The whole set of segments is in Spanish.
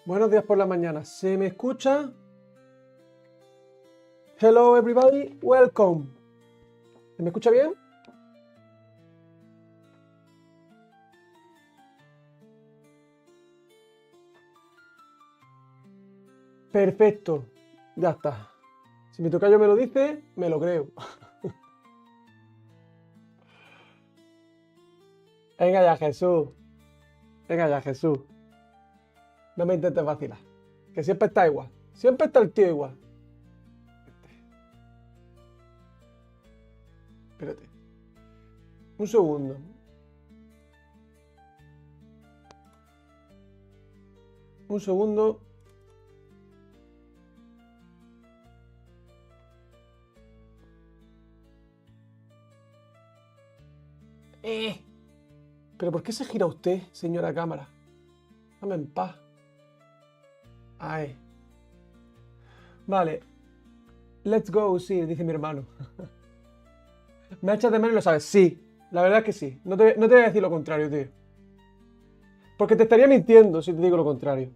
Buenos días por la mañana. ¿Se me escucha? Hello everybody, welcome. ¿Se me escucha bien? Perfecto, ya está. Si mi tocayo me lo dice, me lo creo. Venga ya, Jesús. Venga ya, Jesús. No me intentes vacilar. Que siempre está igual. Siempre está el tío igual. Espérate. Un segundo. Un segundo. ¿Pero por qué se gira usted, señora cámara? Dame en paz. Ahí. Vale. Let's go, sí, dice mi hermano. ¿Me echas de menos y lo sabes? Sí, la verdad es que sí. No te voy a decir lo contrario, tío. Porque te estaría mintiendo si te digo lo contrario.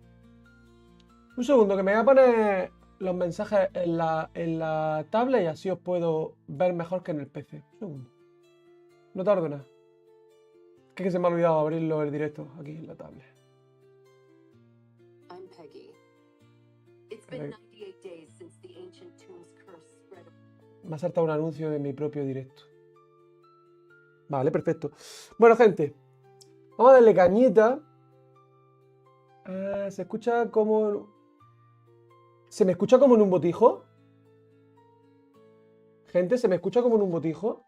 Un segundo, que me voy a poner los mensajes en la tablet y así os puedo ver mejor que en el PC. Un segundo. No tardo nada. Es que se me ha olvidado abrirlo el directo aquí en la tablet. I'm Peggy. It's been 98 days since the ancient tomb's curse spread. Me ha saltado un anuncio de mi propio directo. Vale, perfecto. Bueno, gente, vamos a darle cañita. Se escucha como... ¿Se me escucha como en un botijo? Gente, ¿se me escucha como en un botijo?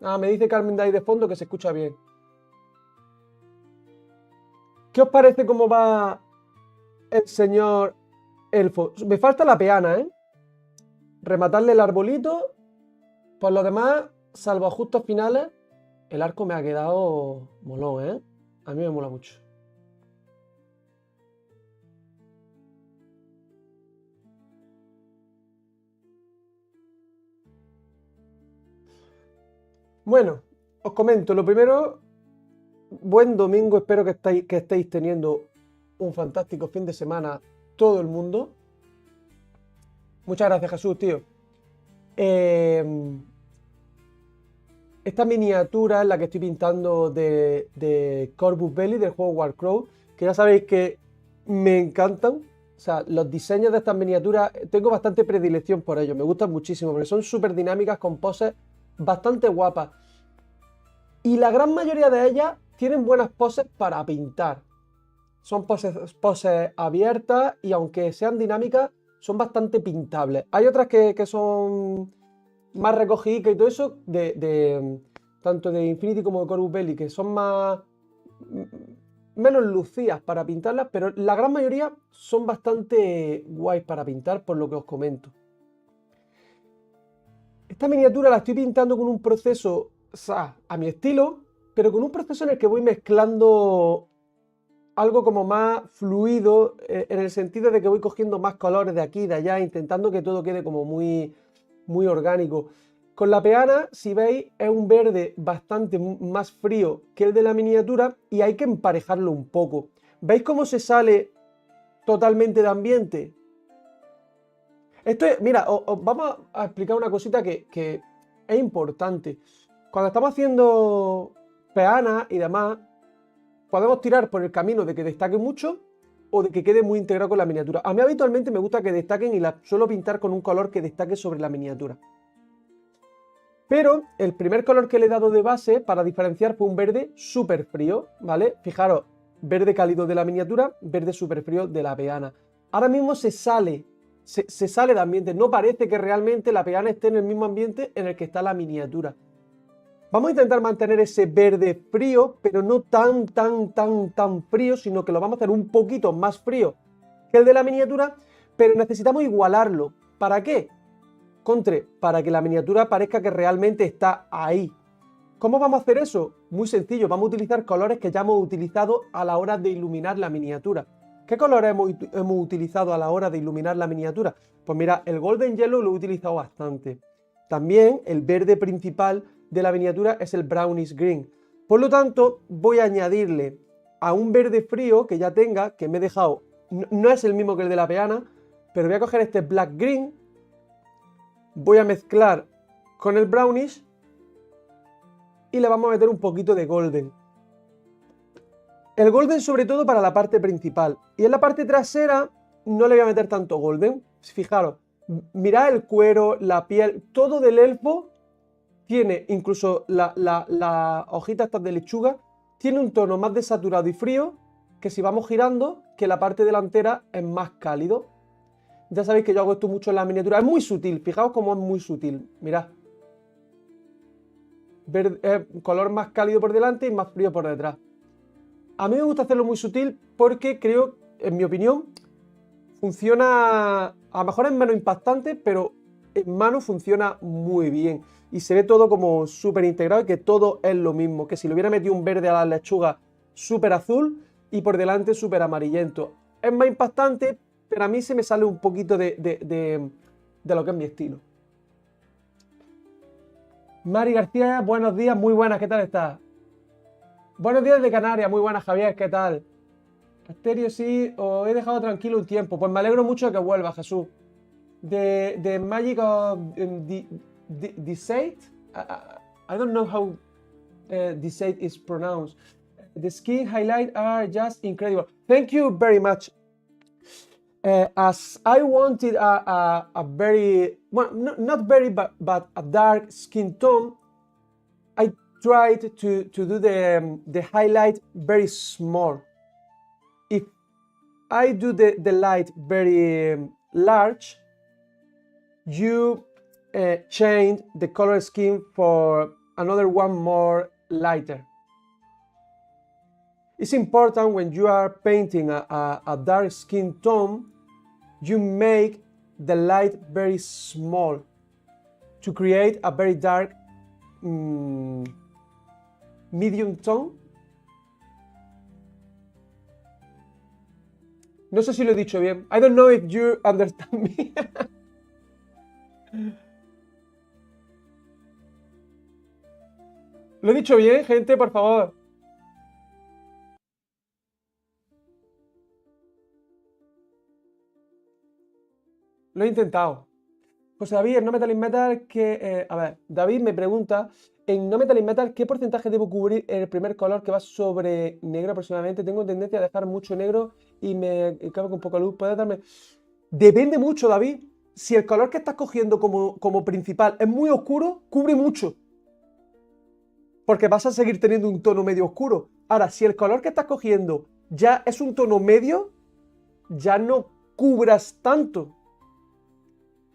Ah, me dice Carmen de ahí de fondo que se escucha bien. ¿Qué os parece cómo va el señor elfo? Me falta la peana, ¿eh? Rematarle el arbolito. Por lo demás, salvo ajustes finales, el arco me ha quedado molón, ¿eh? A mí me mola mucho. Bueno, os comento. Lo primero, buen domingo. Espero que estéis teniendo un fantástico fin de semana todo el mundo. Muchas gracias, Jesús, tío. Esta miniatura es la que estoy pintando de Corvus Belli del juego Warcraft, que ya sabéis que me encantan. O sea, los diseños de estas miniaturas, tengo bastante predilección por ellos, me gustan muchísimo, porque son súper dinámicas con poses bastante guapas. Y la gran mayoría de ellas tienen buenas poses para pintar. Son poses abiertas y aunque sean dinámicas, son bastante pintables. Hay otras que son más recogidas y todo eso, tanto de Infinity como de Corvus Belli, que son menos lucidas para pintarlas, pero la gran mayoría son bastante guays para pintar, por lo que os comento. Esta miniatura la estoy pintando con un proceso, o sea, a mi estilo, pero con un proceso en el que voy mezclando algo como más fluido, en el sentido de que voy cogiendo más colores de aquí y de allá, intentando que todo quede como muy, muy orgánico. Con la peana, si veis, es un verde bastante más frío que el de la miniatura y hay que emparejarlo un poco. ¿Veis cómo se sale totalmente de ambiente? Esto es, mira, os vamos a explicar una cosita que es importante. Cuando estamos haciendo peana y demás, podemos tirar por el camino de que destaque mucho o de que quede muy integrado con la miniatura. A mí habitualmente me gusta que destaquen y la suelo pintar con un color que destaque sobre la miniatura. Pero el primer color que le he dado de base para diferenciar fue un verde súper frío, ¿vale? Fijaros, verde cálido de la miniatura, verde súper frío de la peana. Ahora mismo se sale de ambiente, no parece que realmente la peana esté en el mismo ambiente en el que está la miniatura. Vamos a intentar mantener ese verde frío, pero no tan frío, sino que lo vamos a hacer un poquito más frío que el de la miniatura, pero necesitamos igualarlo. ¿Para qué? Para que la miniatura parezca que realmente está ahí. ¿Cómo vamos a hacer eso? Muy sencillo, vamos a utilizar colores que ya hemos utilizado a la hora de iluminar la miniatura. ¿Qué colores hemos utilizado a la hora de iluminar la miniatura? Pues mira, el Golden Yellow lo he utilizado bastante. También el verde principal de la miniatura es el Brownish Green. Por lo tanto, voy a añadirle a un verde frío que ya tenga, que me he dejado, no es el mismo que el de la peana, pero voy a coger este Black Green, voy a mezclar con el Brownish y le vamos a meter un poquito de Golden. El Golden sobre todo para la parte principal. Y en la parte trasera no le voy a meter tanto Golden. Fijaros, mirad el cuero, la piel, todo del elfo tiene, incluso la hojita estas de lechuga, tiene un tono más desaturado y frío que si vamos girando, que la parte delantera es más cálido. Ya sabéis que yo hago esto mucho en la miniatura. Es muy sutil, fijaos cómo es muy sutil. Mirad. Color más cálido por delante y más frío por detrás. A mí me gusta hacerlo muy sutil porque creo, en mi opinión, funciona, a lo mejor es menos impactante, pero en mano funciona muy bien. Y se ve todo como súper integrado y que todo es lo mismo. Que si le hubiera metido un verde a la lechuga súper azul y por delante súper amarillento. Es más impactante, pero a mí se me sale un poquito de lo que es mi estilo. Mari García, buenos días, muy buenas, ¿qué tal estás? Buenos días de Canarias, muy buenas Javier, ¿qué tal? Asterio, sí, os he dejado tranquilo un tiempo, pues me alegro mucho de que vuelva, Jesús. The Magic of Deceit, I don't know how Deceit is pronounced. The skin highlights are just incredible. Thank you very much. As I wanted a very, well, not very, but a dark skin tone, I tried to do the highlight very small. If I do the light very large, you change the color scheme for another one more lighter. It's important when you are painting a dark skin tone, you make the light very small to create a very dark medium tone. No sé si lo he dicho bien. I don't know if you understand me. ¿Lo he dicho bien, gente? Por favor. Lo he intentado. José David, en No Metal in Metal, a ver, David me pregunta, en No Metal in Metal, ¿qué porcentaje debo cubrir el primer color que va sobre negro aproximadamente? Tengo tendencia a dejar mucho negro y me cabe con poca luz. ¿Puedes darme...? Depende mucho, David. Si el color que estás cogiendo como principal es muy oscuro, cubre mucho. Porque vas a seguir teniendo un tono medio oscuro. Ahora, si el color que estás cogiendo ya es un tono medio, ya no cubras tanto.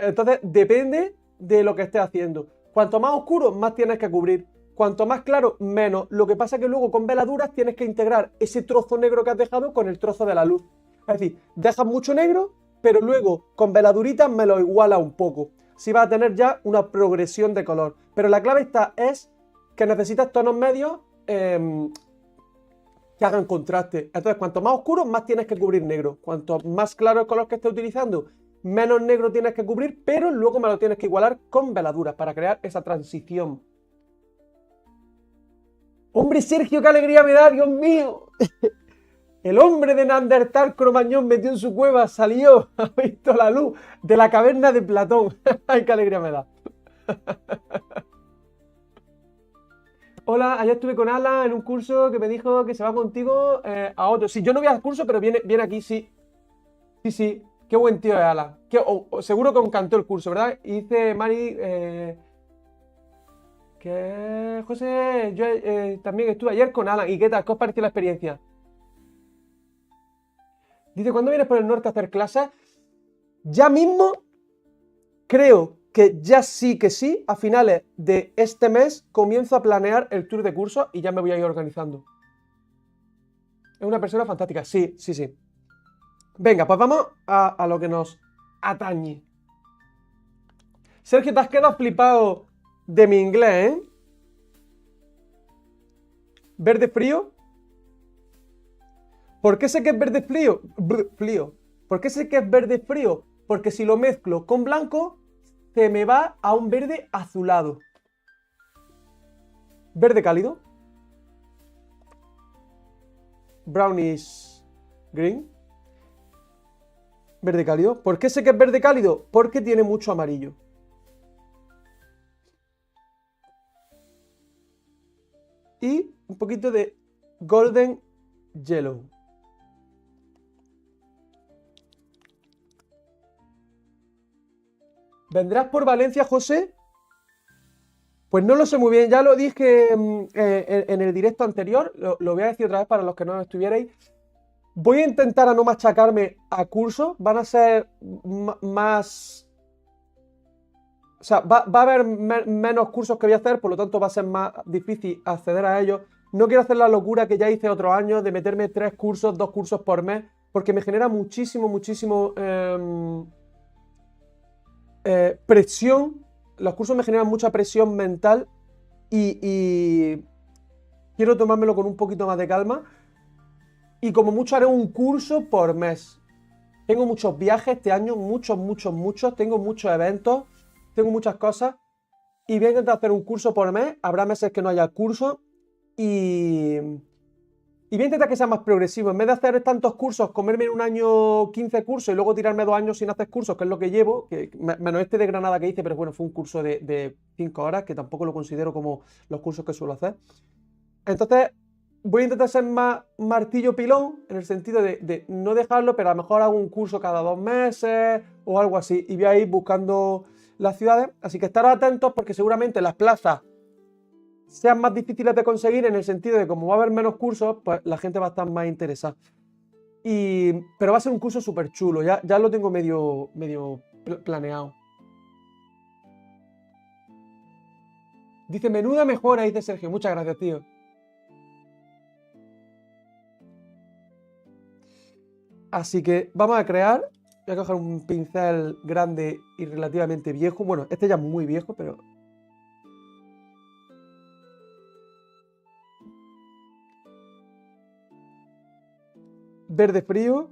Entonces, depende de lo que estés haciendo. Cuanto más oscuro, más tienes que cubrir. Cuanto más claro, menos. Lo que pasa es que luego con veladuras tienes que integrar ese trozo negro que has dejado con el trozo de la luz. Es decir, dejas mucho negro, pero luego con veladuritas me lo iguala un poco. Si vas a tener ya una progresión de color. Pero la clave es que necesitas tonos medios que hagan contraste. Entonces, cuanto más oscuro, más tienes que cubrir negro. Cuanto más claro el color que estés utilizando, menos negro tienes que cubrir, pero luego me lo tienes que igualar con veladuras para crear esa transición. ¡Hombre, Sergio, qué alegría me da, Dios mío! El hombre de Neandertal Cromañón metió en su cueva, salió, ha visto la luz de la caverna de Platón. ¡Ay, qué alegría me da! Hola, ayer estuve con Alan en un curso que me dijo que se va contigo a otro. Sí, yo no voy al curso, pero viene aquí, sí. Sí, sí. Qué buen tío es Alan. Seguro que encantó el curso, ¿verdad? Y dice Mari que José, yo también estuve ayer con Alan. ¿Y qué tal? ¿Qué os pareció la experiencia? Dice, ¿cuándo vienes por el norte a hacer clases? Ya mismo creo que ya sí que sí, a finales de este mes comienzo a planear el tour de curso y ya me voy a ir organizando. Es una persona fantástica, sí, sí, sí. Venga, pues vamos a lo que nos atañe. Sergio, te has quedado flipado de mi inglés, ¿eh? ¿Verde frío? ¿Por qué sé que es verde frío? Frío. ¿Por qué sé que es verde frío? Porque si lo mezclo con blanco, se me va a un verde azulado. ¿Verde cálido? Brownish green. Verde cálido. ¿Por qué sé que es verde cálido? Porque tiene mucho amarillo. Y un poquito de golden yellow. ¿Vendrás por Valencia, José? Pues no lo sé muy bien, ya lo dije en el directo anterior, lo voy a decir otra vez para los que no estuvierais. Voy a intentar a no machacarme a cursos, van a ser más... O sea, va a haber menos cursos que voy a hacer, por lo tanto va a ser más difícil acceder a ellos. No quiero hacer la locura que ya hice otros años de meterme 3 cursos, 2 cursos por mes, porque me genera muchísimo presión. Los cursos me generan mucha presión mental y quiero tomármelo con un poquito más de calma. Y como mucho haré un curso por mes. Tengo muchos viajes este año, muchos. Tengo muchos eventos, tengo muchas cosas. Y voy a intentar hacer un curso por mes. Habrá meses que no haya curso. Y voy a intentar que sea más progresivo. En vez de hacer tantos cursos, comerme en un año 15 cursos y luego tirarme 2 años sin hacer cursos, que es lo que llevo, menos este de Granada que hice, pero bueno, fue un curso de 5 horas, que tampoco lo considero como los cursos que suelo hacer. Entonces, voy a intentar ser más martillo pilón, en el sentido de no dejarlo, pero a lo mejor hago un curso cada 2 meses o algo así. Y voy a ir buscando las ciudades. Así que estar atentos porque seguramente las plazas sean más difíciles de conseguir, en el sentido de como va a haber menos cursos, pues la gente va a estar más interesada. Pero va a ser un curso súper chulo, ya lo tengo medio planeado. Dice, menuda mejora, dice Sergio. Muchas gracias, tío. Así que vamos a crear. Voy a coger un pincel grande y relativamente viejo. Bueno, este ya es muy viejo, pero... Verde frío.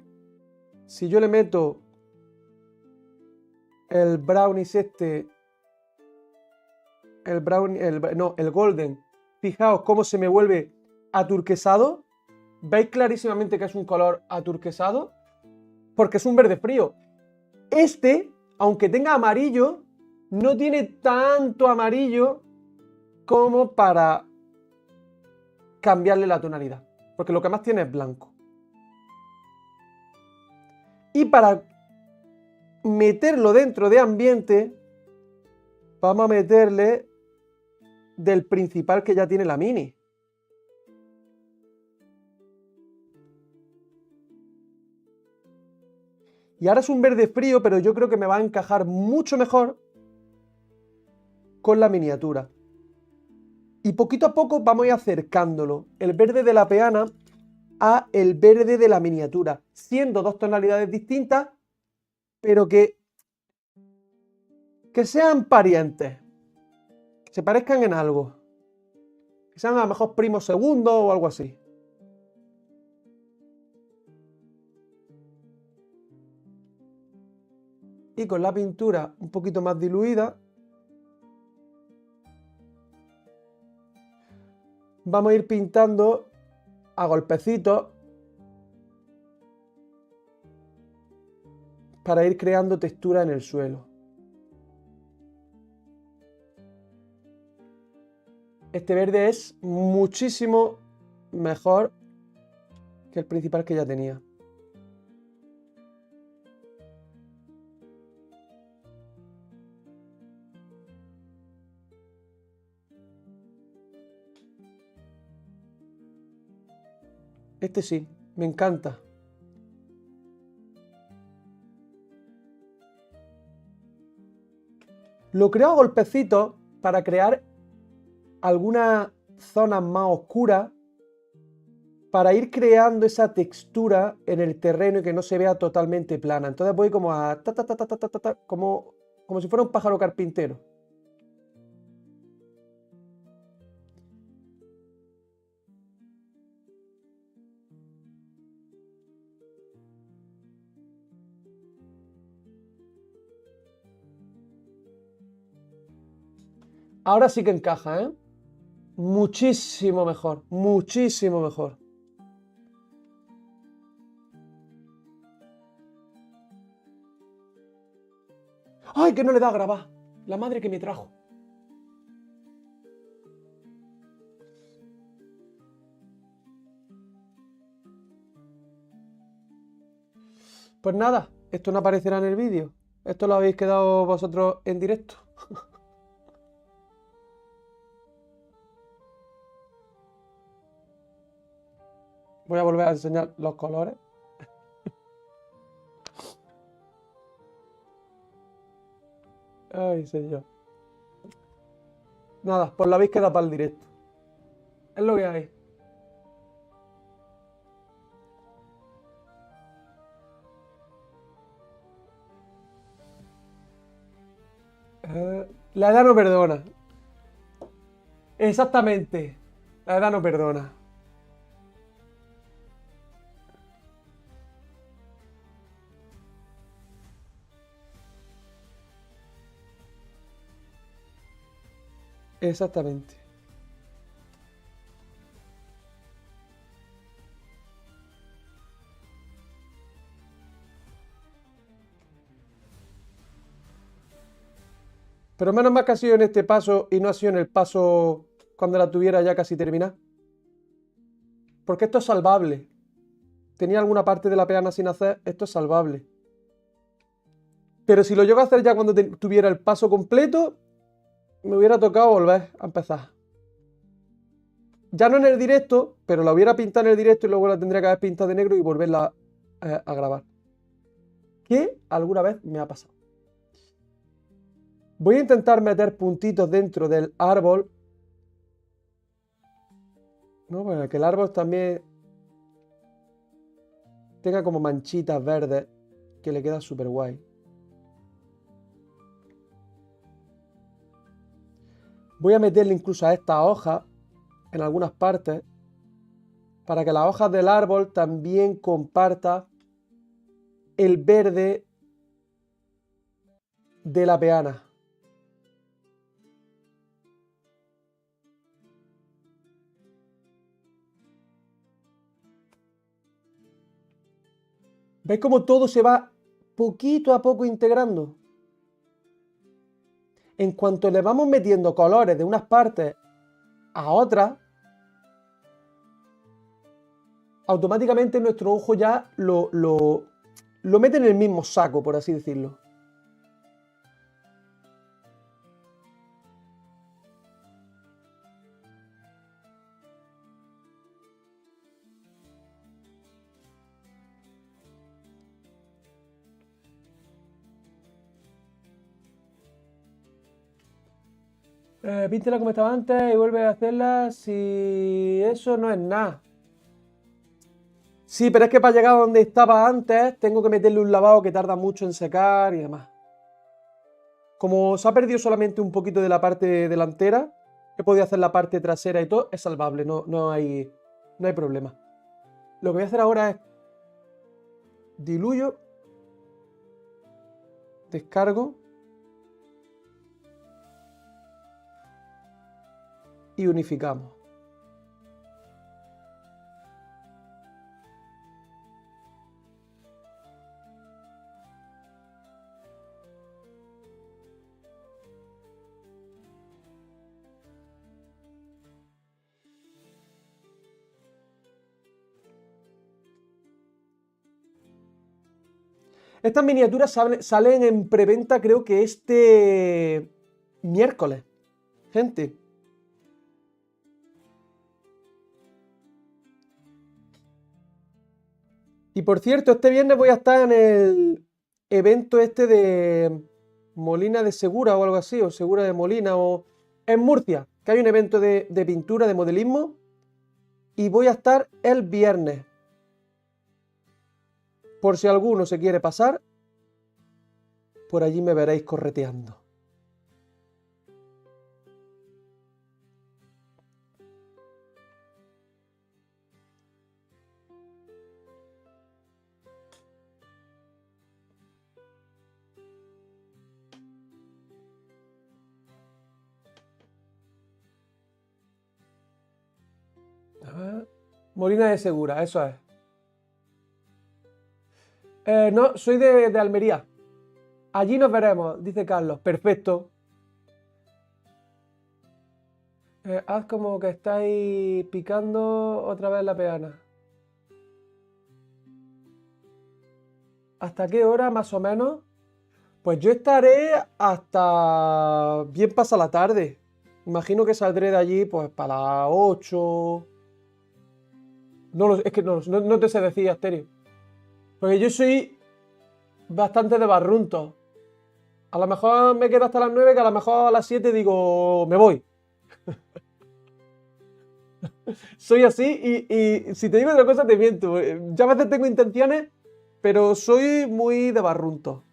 Si yo le meto el brownies este... El golden. Fijaos cómo se me vuelve aturquesado. ¿Veis clarísimamente que es un color aturquesado? Porque es un verde frío. Este, aunque tenga amarillo, no tiene tanto amarillo como para cambiarle la tonalidad. Porque lo que más tiene es blanco. Y para meterlo dentro de ambiente, vamos a meterle del principal que ya tiene la mini. Y ahora es un verde frío, pero yo creo que me va a encajar mucho mejor con la miniatura. Y poquito a poco vamos a ir acercándolo, el verde de la peana a el verde de la miniatura, siendo 2 tonalidades distintas, pero que sean parientes, que se parezcan en algo, que sean a lo mejor primos segundos o algo así. Y con la pintura un poquito más diluida, vamos a ir pintando a golpecitos para ir creando textura en el suelo. Este verde es muchísimo mejor que el principal que ya tenía. Este sí, me encanta. Lo creo a golpecitos para crear algunas zonas más oscuras, para ir creando esa textura en el terreno y que no se vea totalmente plana. Entonces voy como a como si fuera un pájaro carpintero. Ahora sí que encaja, ¿eh? Muchísimo mejor, muchísimo mejor. ¡Ay, que no le da a grabar! La madre que me trajo. Pues nada, esto no aparecerá en el vídeo. Esto lo habéis quedado vosotros en directo. Voy a volver a enseñar los colores. Ay, señor. Nada, pues lo habéis quedado para el directo. Es lo que hay. La edad no perdona. Exactamente. La edad no perdona. Exactamente. Pero menos mal que ha sido en este paso y no ha sido en el paso cuando la tuviera ya casi terminada. Porque esto es salvable. Tenía alguna parte de la peana sin hacer, esto es salvable. Pero si lo llego a hacer ya cuando tuviera el paso completo, me hubiera tocado volver a empezar. Ya no en el directo, pero la hubiera pintado en el directo y luego la tendría que haber pintado de negro y volverla a grabar. Que alguna vez me ha pasado. Voy a intentar meter puntitos dentro del árbol. ¿No? Para que el árbol también tenga como manchitas verdes, que le queda súper guay. Voy a meterle incluso a esta hoja en algunas partes para que las hojas del árbol también comparta el verde de la peana. ¿Veis cómo todo se va poquito a poco integrando? En cuanto le vamos metiendo colores de unas partes a otras, automáticamente nuestro ojo ya lo mete en el mismo saco, por así decirlo. Píntela como estaba antes y vuelve a hacerla si eso no es nada. Sí, pero es que para llegar a donde estaba antes tengo que meterle un lavado que tarda mucho en secar y demás. Como se ha perdido solamente un poquito de la parte delantera, he podido hacer la parte trasera y todo, es salvable, no hay problema. Lo que voy a hacer ahora es diluyo, descargo y unificamos. Estas miniaturas salen en preventa creo que este miércoles, gente. Y por cierto, este viernes voy a estar en el evento este de Molina de Segura o algo así, o Segura de Molina, o en Murcia, que hay un evento de pintura, de modelismo, y voy a estar el viernes. Por si alguno se quiere pasar, por allí me veréis correteando. Molina de Segura, eso es. No, soy de Almería. Allí nos veremos, dice Carlos. Perfecto. Haz como que estáis picando otra vez la peana. ¿Hasta qué hora más o menos? Pues yo estaré hasta bien pasa la tarde. Imagino que saldré de allí pues para las 8. Es que no te sé decir, Asterio. Porque yo soy bastante de barrunto. A lo mejor me quedo hasta las 9, que a lo mejor a las 7 digo, me voy. Soy así y si te digo otra cosa te miento. Ya a veces tengo intenciones, pero soy muy de barrunto.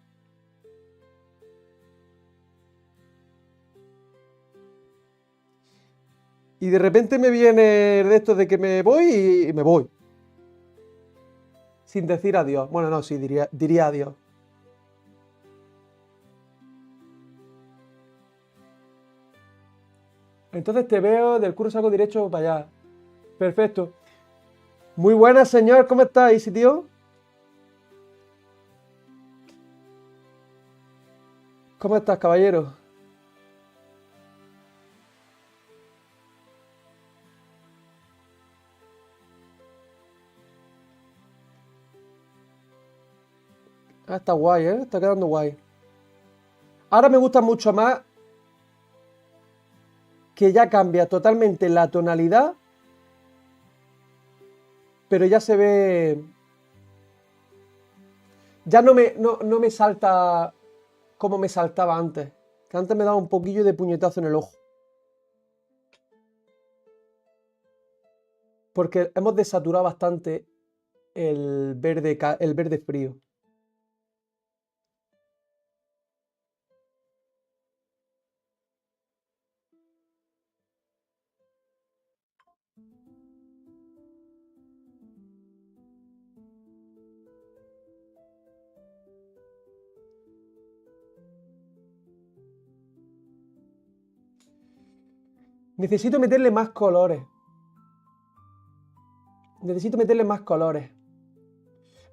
Y de repente me viene de esto de que me voy y me voy. Sin decir adiós. Bueno, no, sí, diría adiós. Entonces te veo del curso salgo derecho para allá. Perfecto. Muy buenas, señor. ¿Cómo está, Easy, tío? ¿Cómo estás, caballero? Ah, está guay, ¿eh? Está quedando guay. Ahora me gusta mucho más que ya cambia totalmente la tonalidad, pero ya se ve... Ya no me salta como me saltaba antes. Que antes me daba un poquillo de puñetazo en el ojo. Porque hemos desaturado bastante el verde frío. Necesito meterle más colores. Necesito meterle más colores.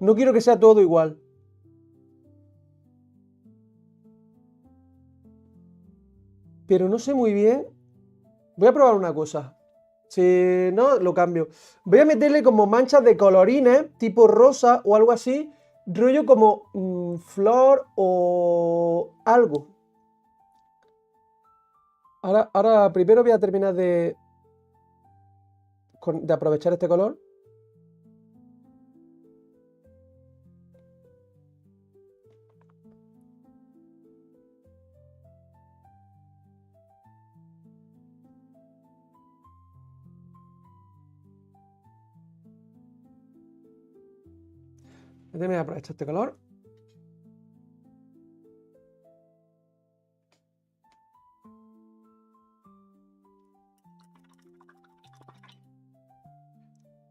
No quiero que sea todo igual. Pero no sé muy bien. Voy a probar una cosa. Si no, lo cambio. Voy a meterle como manchas de colorines, tipo rosa o algo así. Rollo como flor o algo. Ahora primero voy a terminar de aprovechar este color. Voy a aprovechar este color.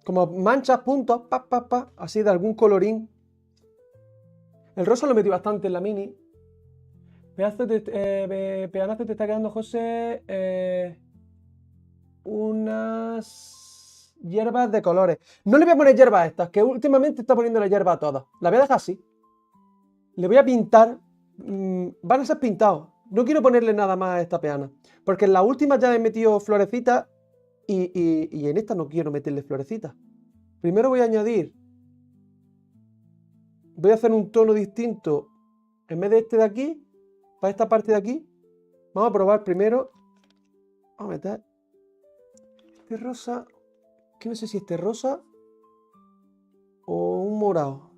Como manchas, puntos, así de algún colorín. El rosa lo metí bastante en la mini. Pedazo peanazo te está quedando, José. Unas hierbas de colores. No le voy a poner hierbas a estas, que últimamente está poniendo la hierba a todas. La voy a dejar así. Le voy a pintar. Van a ser pintados. No quiero ponerle nada más a esta peana. Porque en la última ya he metido florecitas y en esta no quiero meterle florecitas. Primero voy a añadir. Voy a hacer un tono distinto. En vez de este de aquí, para esta parte de aquí, vamos a probar primero. Vamos a meter este rosa. Que no sé si este rosa o un morado.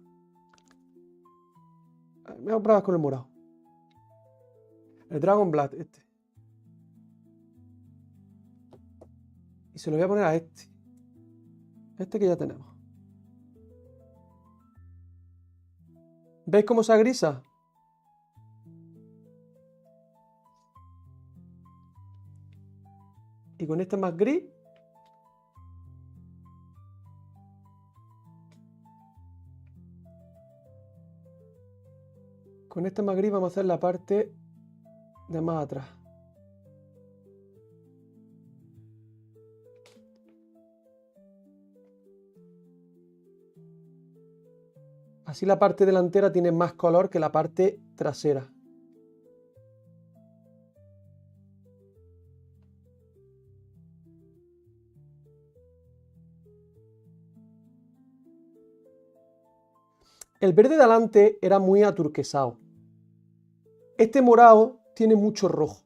Voy a probar con el morado. El Dragon Blood, este. Y se lo voy a poner a este. Este que ya tenemos. ¿Veis cómo se agrisa? Y con este más gris. Con este más gris vamos a hacer la parte de más atrás. Así la parte delantera tiene más color que la parte trasera. El verde de delante era muy aturquesado. Este morado tiene mucho rojo.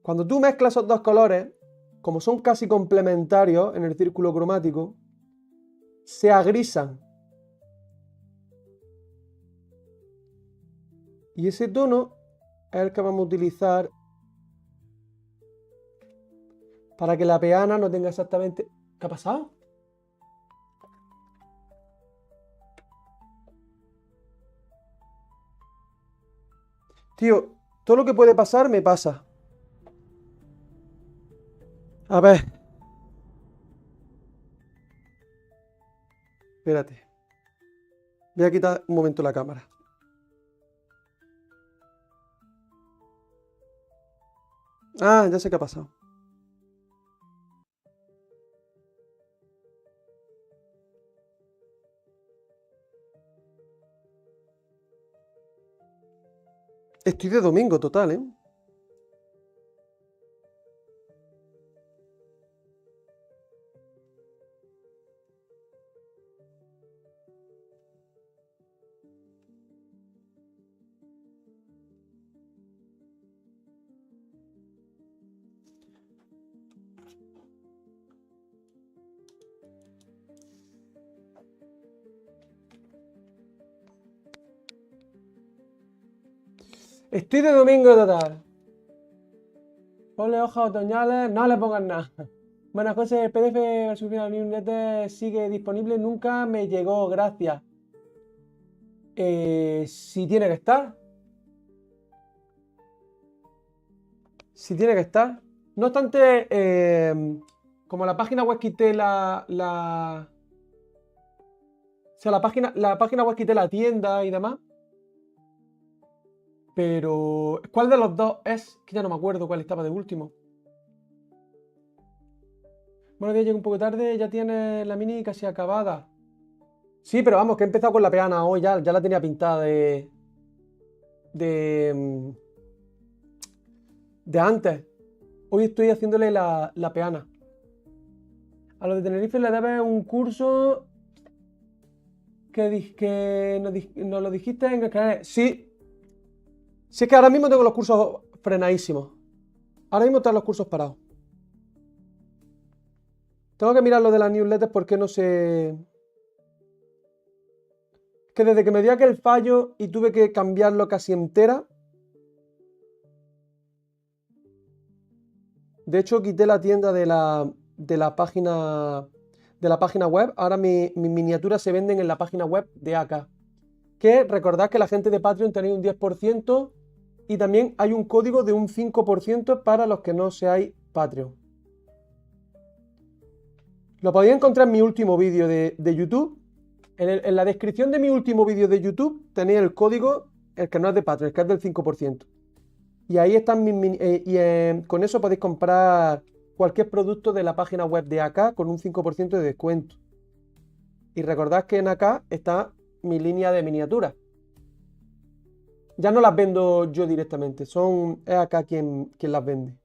Cuando tú mezclas esos dos colores, como son casi complementarios en el círculo cromático, se agrisan. Y ese tono es el que vamos a utilizar para que la peana no tenga exactamente... ¿Qué ha pasado? Tío, todo lo que puede pasar me pasa. A ver. Espérate. Voy a quitar un momento la cámara. Ah, ya sé qué ha pasado. Estoy de domingo total, ¿eh? Estoy de domingo total. Ponle hojas otoñales, no le pongas nada. Buenas cosas, el PDF subido al newsletter sigue disponible, nunca me llegó, gracias. Si tiene que estar. Si tiene que estar. No obstante, como la página web quité o sea, la página web quité la tienda y demás. Pero, ¿cuál de los dos es? Que ya no me acuerdo cuál estaba de último. Bueno, que llegué un poco tarde, ya tiene la mini casi acabada. Sí, pero vamos, que he empezado con la peana hoy, ya la tenía pintada de, de antes. Hoy estoy haciéndole la peana. A los de Tenerife le debes un curso que nos lo dijiste en el canal. Sí. Sí, es que ahora mismo tengo los cursos frenadísimos. Ahora mismo están los cursos parados. Tengo que mirar lo de las newsletters porque no sé... Que desde que me dio aquel fallo y tuve que cambiarlo casi entera. De hecho, quité la tienda de la página web. Ahora mis miniaturas se venden en la página web de AK. Que recordad que la gente de Patreon tenéis un 10% y también hay un código de un 5% para los que no seáis Patreon. Lo podéis encontrar en mi último vídeo de YouTube. En la descripción de mi último vídeo de YouTube tenéis el código, el que no es de Patreon, el que es del 5%. Y ahí están con eso podéis comprar cualquier producto de la página web de AK con un 5% de descuento. Y recordad que en AK está mi línea de miniaturas. Ya no las vendo yo directamente, es AK quien las vende.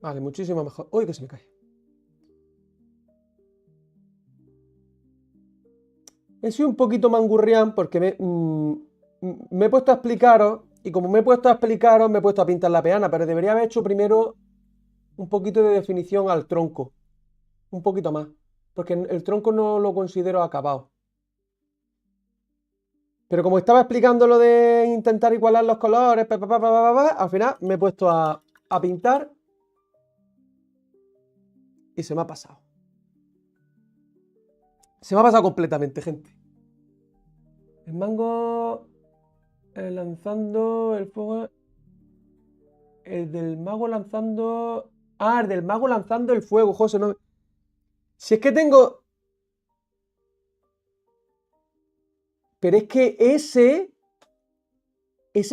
Vale, muchísimo mejor. Uy, que se me cae. He sido un poquito mangurrián porque me he puesto a explicaros, y como me he puesto a explicaros, me he puesto a pintar la peana, pero debería haber hecho primero un poquito de definición al tronco. Un poquito más. Porque el tronco no lo considero acabado. Pero como estaba explicando lo de intentar igualar los colores, al final me he puesto a pintar y se me ha pasado. Se me ha pasado completamente, gente. El mango lanzando el fuego. El del mago lanzando Ah, el del mago lanzando el fuego, José. No... Si es que tengo... Pero es que ese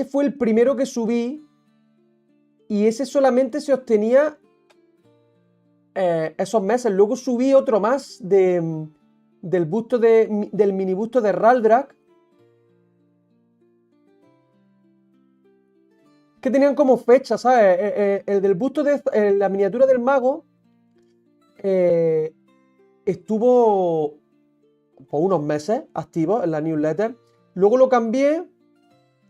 fue el primero que subí y ese solamente se obtenía esos meses. Luego subí otro más del busto del mini busto de Raldrak, que tenían como fecha, ¿sabes? El del busto de la miniatura del mago estuvo por unos meses activo en la newsletter. Luego lo cambié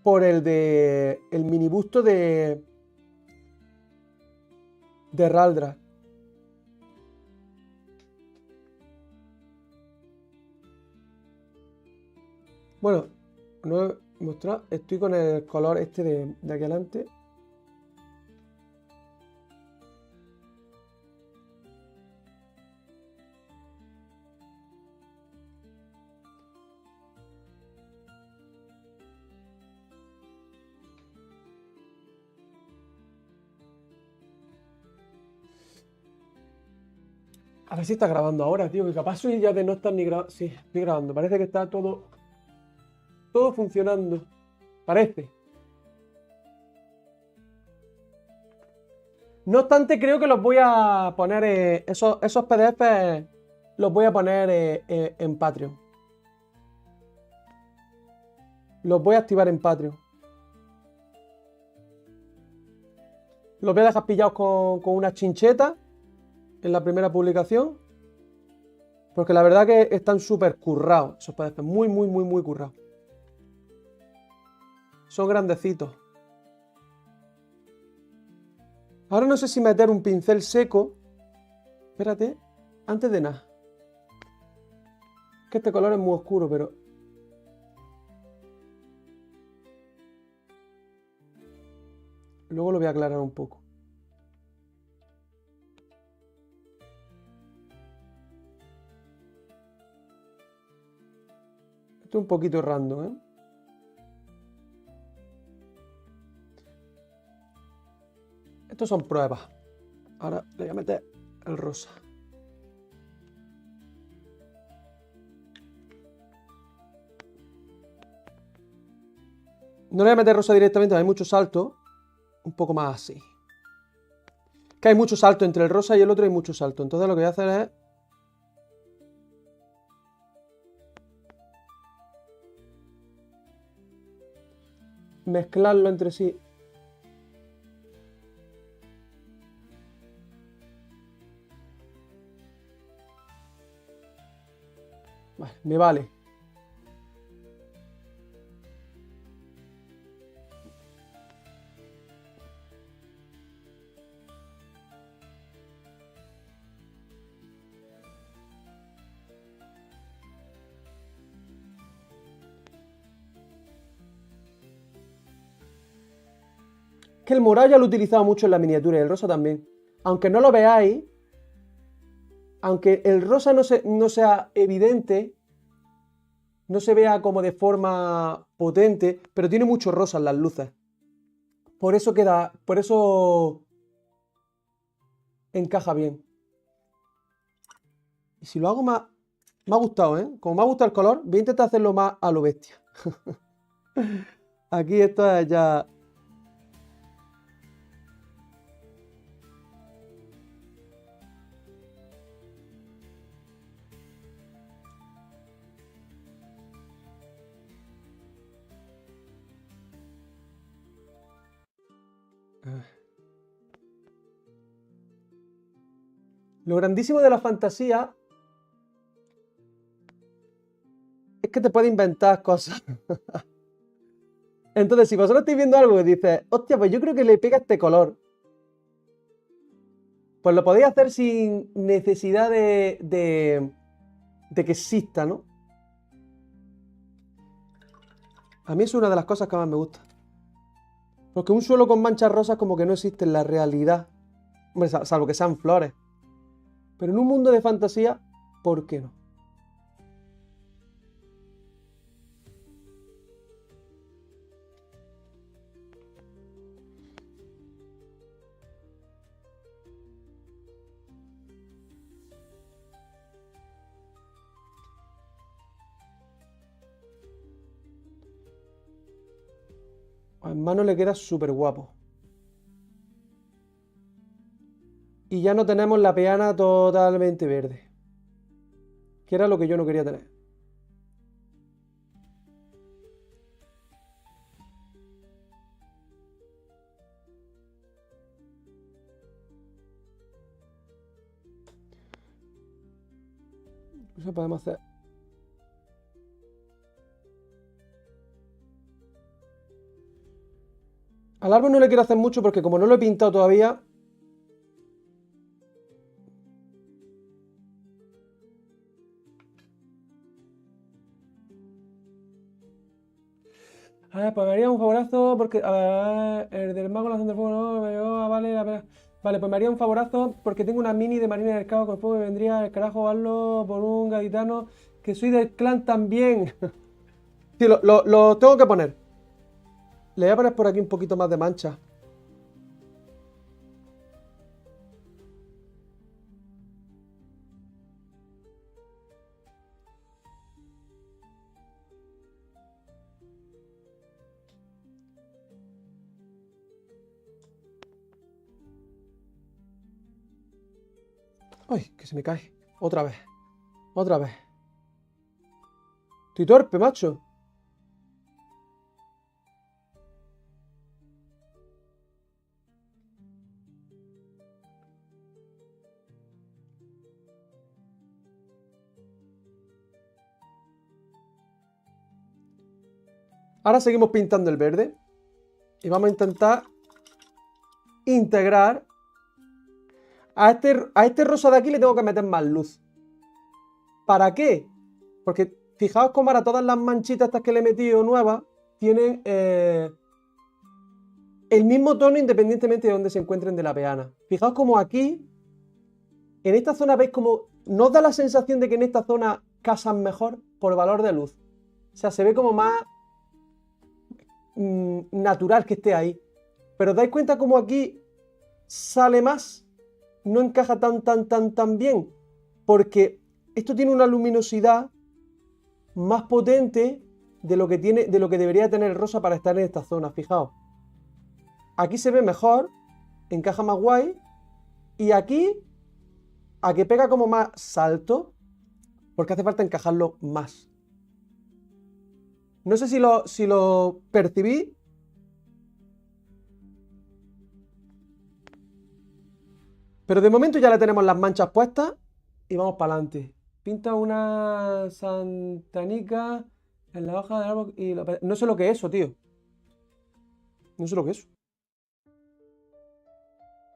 por el de el mini busto de Raldrak. Bueno, no he mostrado. Estoy con el color este de aquí adelante. A ver si está grabando ahora, tío. Que capaz soy ya de no estar ni grabando. Sí, estoy grabando. Parece que está todo funcionando. Parece. No obstante, creo que los voy a poner, esos PDF los voy a poner en Patreon. Los voy a activar en Patreon. Los voy a dejar pillados con una chincheta en la primera publicación. Porque la verdad que están súper currados esos PDF. Muy, muy, muy, muy currados. Son grandecitos. Ahora no sé si meter un pincel seco. Espérate. Antes de nada. Es que este color es muy oscuro, pero... Luego lo voy a aclarar un poco. Esto es un poquito random, ¿eh? Estos son pruebas. Ahora le voy a meter el rosa. No le voy a meter rosa directamente, hay mucho salto. Un poco más así. Que hay mucho salto entre el rosa y el otro, hay mucho salto. Entonces lo que voy a hacer es... mezclarlo entre sí. Vale, me vale. Que el morado ya lo he utilizado mucho en la miniatura y el rosa también. Aunque no lo veáis, aunque el rosa no sea evidente, no se vea como de forma potente, pero tiene mucho rosa en las luces. Por eso encaja bien. Y si lo hago más... Me ha gustado, ¿eh? Como me ha gustado el color, voy a intentar hacerlo más a lo bestia. Aquí esto es ya... Lo grandísimo de la fantasía es que te puede inventar cosas. Entonces, si vosotros estáis viendo algo y dices, hostia, pues yo creo que le pega este color, pues lo podéis hacer sin necesidad de que exista, ¿no? A mí es una de las cosas que más me gusta. Porque un suelo con manchas rosas como que no existe en la realidad. Hombre, salvo que sean flores. Pero en un mundo de fantasía, ¿por qué no? En mano le queda súper guapo. Y ya no tenemos la peana totalmente verde. Que era lo que yo no quería tener. Eso podemos hacer. Al árbol no le quiero hacer mucho porque como no lo he pintado todavía. A ver, pues me haría un favorazo porque. A ver, el del mago lanzando fuego, no, vale, vale, pues me haría un favorazo porque tengo una mini de Marina del Cabo con fuego y vendría el carajo darlo por un gaditano que soy del clan también. Sí, lo tengo que poner. Le voy a poner por aquí un poquito más de mancha. Ay, que se me cae. Otra vez. Otra vez. Estoy torpe, macho. Ahora seguimos pintando el verde. Y vamos a intentar integrar. A este rosa de aquí le tengo que meter más luz. ¿Para qué? Porque fijaos cómo ahora todas las manchitas estas que le he metido nuevas tienen el mismo tono independientemente de donde se encuentren de la peana. Fijaos como aquí, en esta zona, veis como nos da la sensación de que en esta zona casan mejor por valor de luz. O sea, se ve como más natural que esté ahí. Pero os dais cuenta como aquí sale más, no encaja tan bien, porque esto tiene una luminosidad más potente de lo que debería tener el rosa para estar en esta zona. Fijaos, aquí se ve mejor, encaja más guay, y aquí a que pega como más salto, porque hace falta encajarlo más. No sé si lo percibí. Pero de momento ya le tenemos las manchas puestas y vamos para adelante. Pinta una santanica en la hoja del árbol y no sé lo que es eso, tío. No sé lo que es.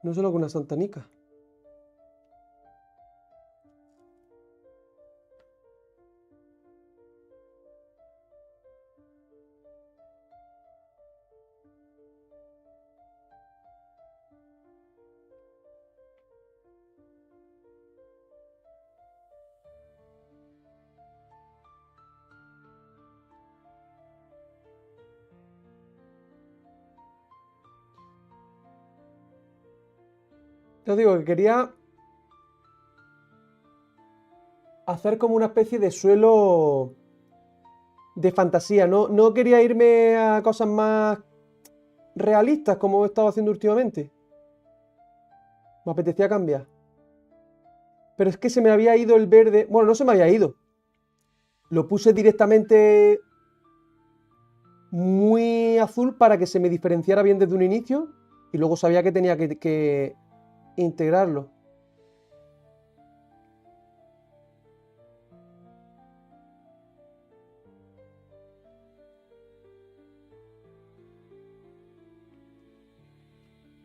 No sé lo que es una santanica. Te digo que quería hacer como una especie de suelo de fantasía. No quería irme a cosas más realistas como he estado haciendo últimamente. Me apetecía cambiar. Pero es que se me había ido el verde. Bueno, no se me había ido. Lo puse directamente muy azul para que se me diferenciara bien desde un inicio y luego sabía que tenía que integrarlo.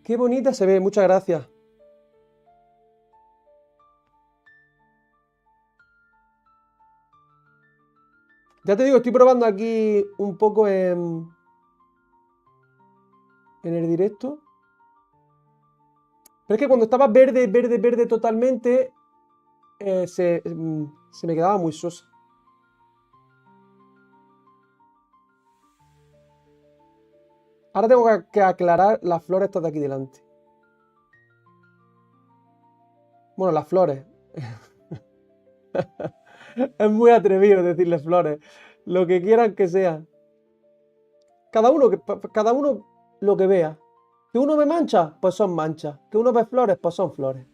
Qué bonita se ve, muchas gracias. Ya te digo, estoy probando aquí un poco en el directo. Pero es que cuando estaba verde totalmente, se me quedaba muy sosa. Ahora tengo que aclarar las flores estas de aquí delante. Bueno, las flores. Es muy atrevido decirles flores. Lo que quieran que sea. cada uno lo que vea. Que uno ve manchas, pues son manchas. Que uno ve flores, pues son flores.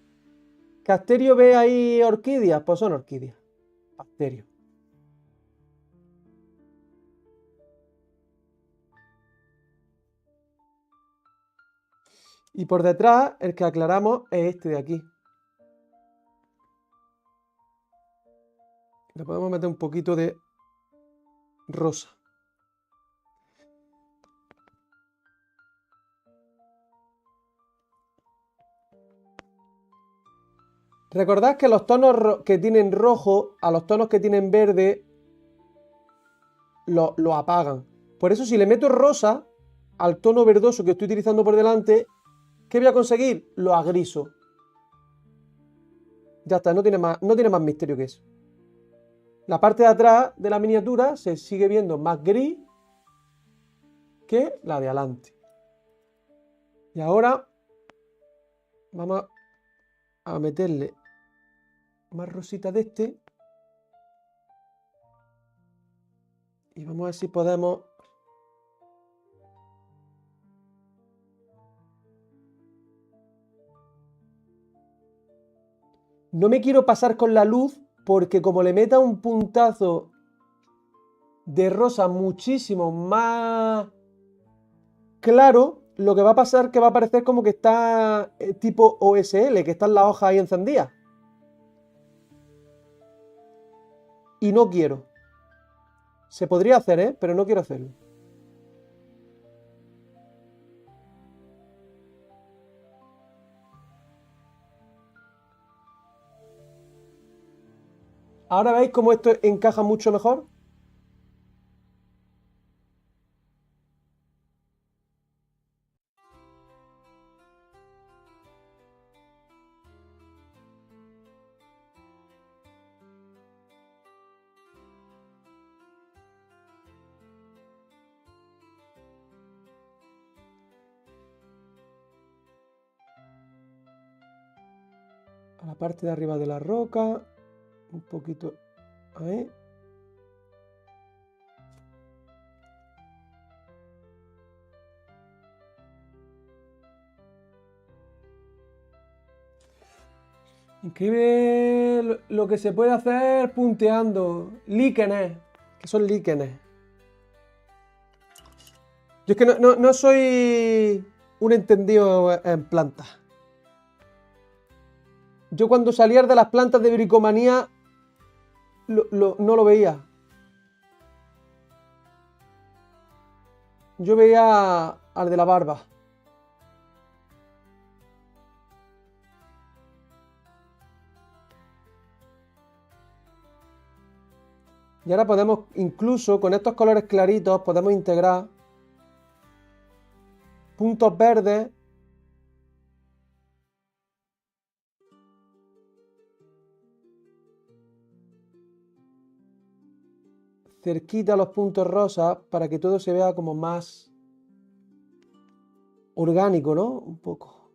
Que Asterio ve ahí orquídeas, pues son orquídeas. Asterio. Y por detrás, el que aclaramos es este de aquí. Le podemos meter un poquito de rosa. Recordad que los tonos que tienen rojo a los tonos que tienen verde lo apagan. Por eso si le meto rosa al tono verdoso que estoy utilizando por delante, ¿qué voy a conseguir? Lo agriso. Ya está, no tiene más misterio que eso. La parte de atrás de la miniatura se sigue viendo más gris que la de adelante. Y ahora vamos a meterle más rosita de este. Y vamos a ver si podemos... No me quiero pasar con la luz porque como le meta un puntazo de rosa muchísimo más claro, lo que va a pasar es que va a parecer como que está tipo OSL, que están las hojas ahí encendidas. Y no quiero. Se podría hacer, pero no quiero hacerlo. ¿Ahora veis cómo esto encaja mucho mejor? A la parte de arriba de la roca. Un poquito ahí. Increíble lo que se puede hacer punteando. Líquenes. Que son líquenes. Yo es que no soy un entendido en plantas. Yo cuando salía de las plantas de bricomanía no lo veía. Yo veía al de la barba. Y ahora podemos, incluso con estos colores claritos, podemos integrar puntos verdes cerquita a los puntos rosas para que todo se vea como más orgánico, ¿no? Un poco.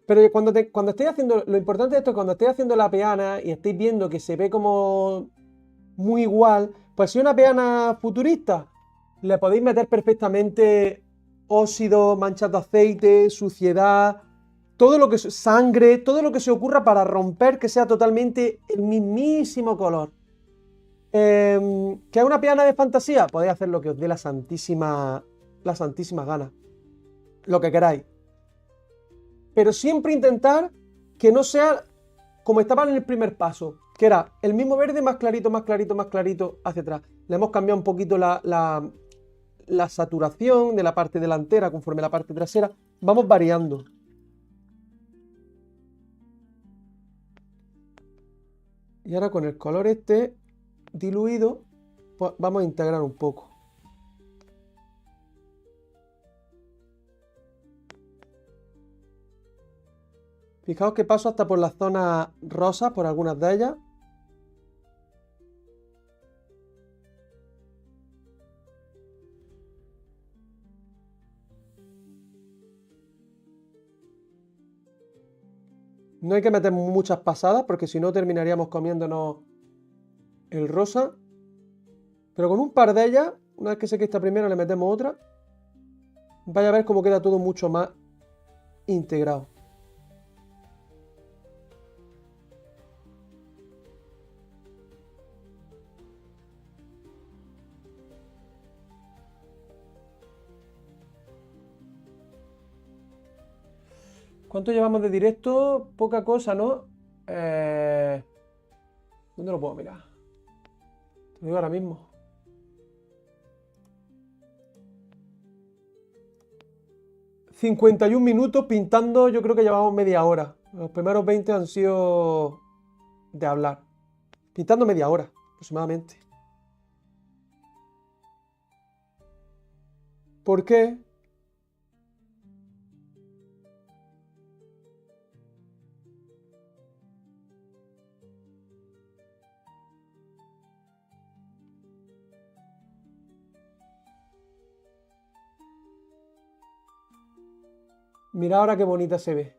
Pero cuando estéis haciendo, lo importante de esto es cuando estéis haciendo la peana y estéis viendo que se ve como muy igual, pues si una peana futurista, le podéis meter perfectamente óxido, manchas de aceite, suciedad, todo lo que sangre, todo lo que se ocurra para romper que sea totalmente el mismísimo color. ¿Que es una peana de fantasía? Podéis hacer lo que os dé la santísima gana. Lo que queráis. Pero siempre intentar que no sea como estaba en el primer paso, que era el mismo verde más clarito, más clarito, más clarito hacia atrás. Le hemos cambiado un poquito la saturación de la parte delantera conforme a la parte trasera. Vamos variando. Y ahora con el color este diluido, pues vamos a integrar un poco. Fijaos que paso hasta por las zonas rosas, por algunas de ellas. No hay que meter muchas pasadas porque si no terminaríamos comiéndonos el rosa. Pero con un par de ellas, una vez que seque esta primera, le metemos otra. Vaya a ver cómo queda todo mucho más integrado. ¿Cuánto llevamos de directo? Poca cosa, ¿no? ¿Dónde lo puedo mirar? Te lo digo ahora mismo. ...51 minutos pintando, yo creo que llevamos media hora. Los primeros 20 han sido de hablar. Pintando media hora, aproximadamente. ¿Por qué? Mira ahora qué bonita se ve.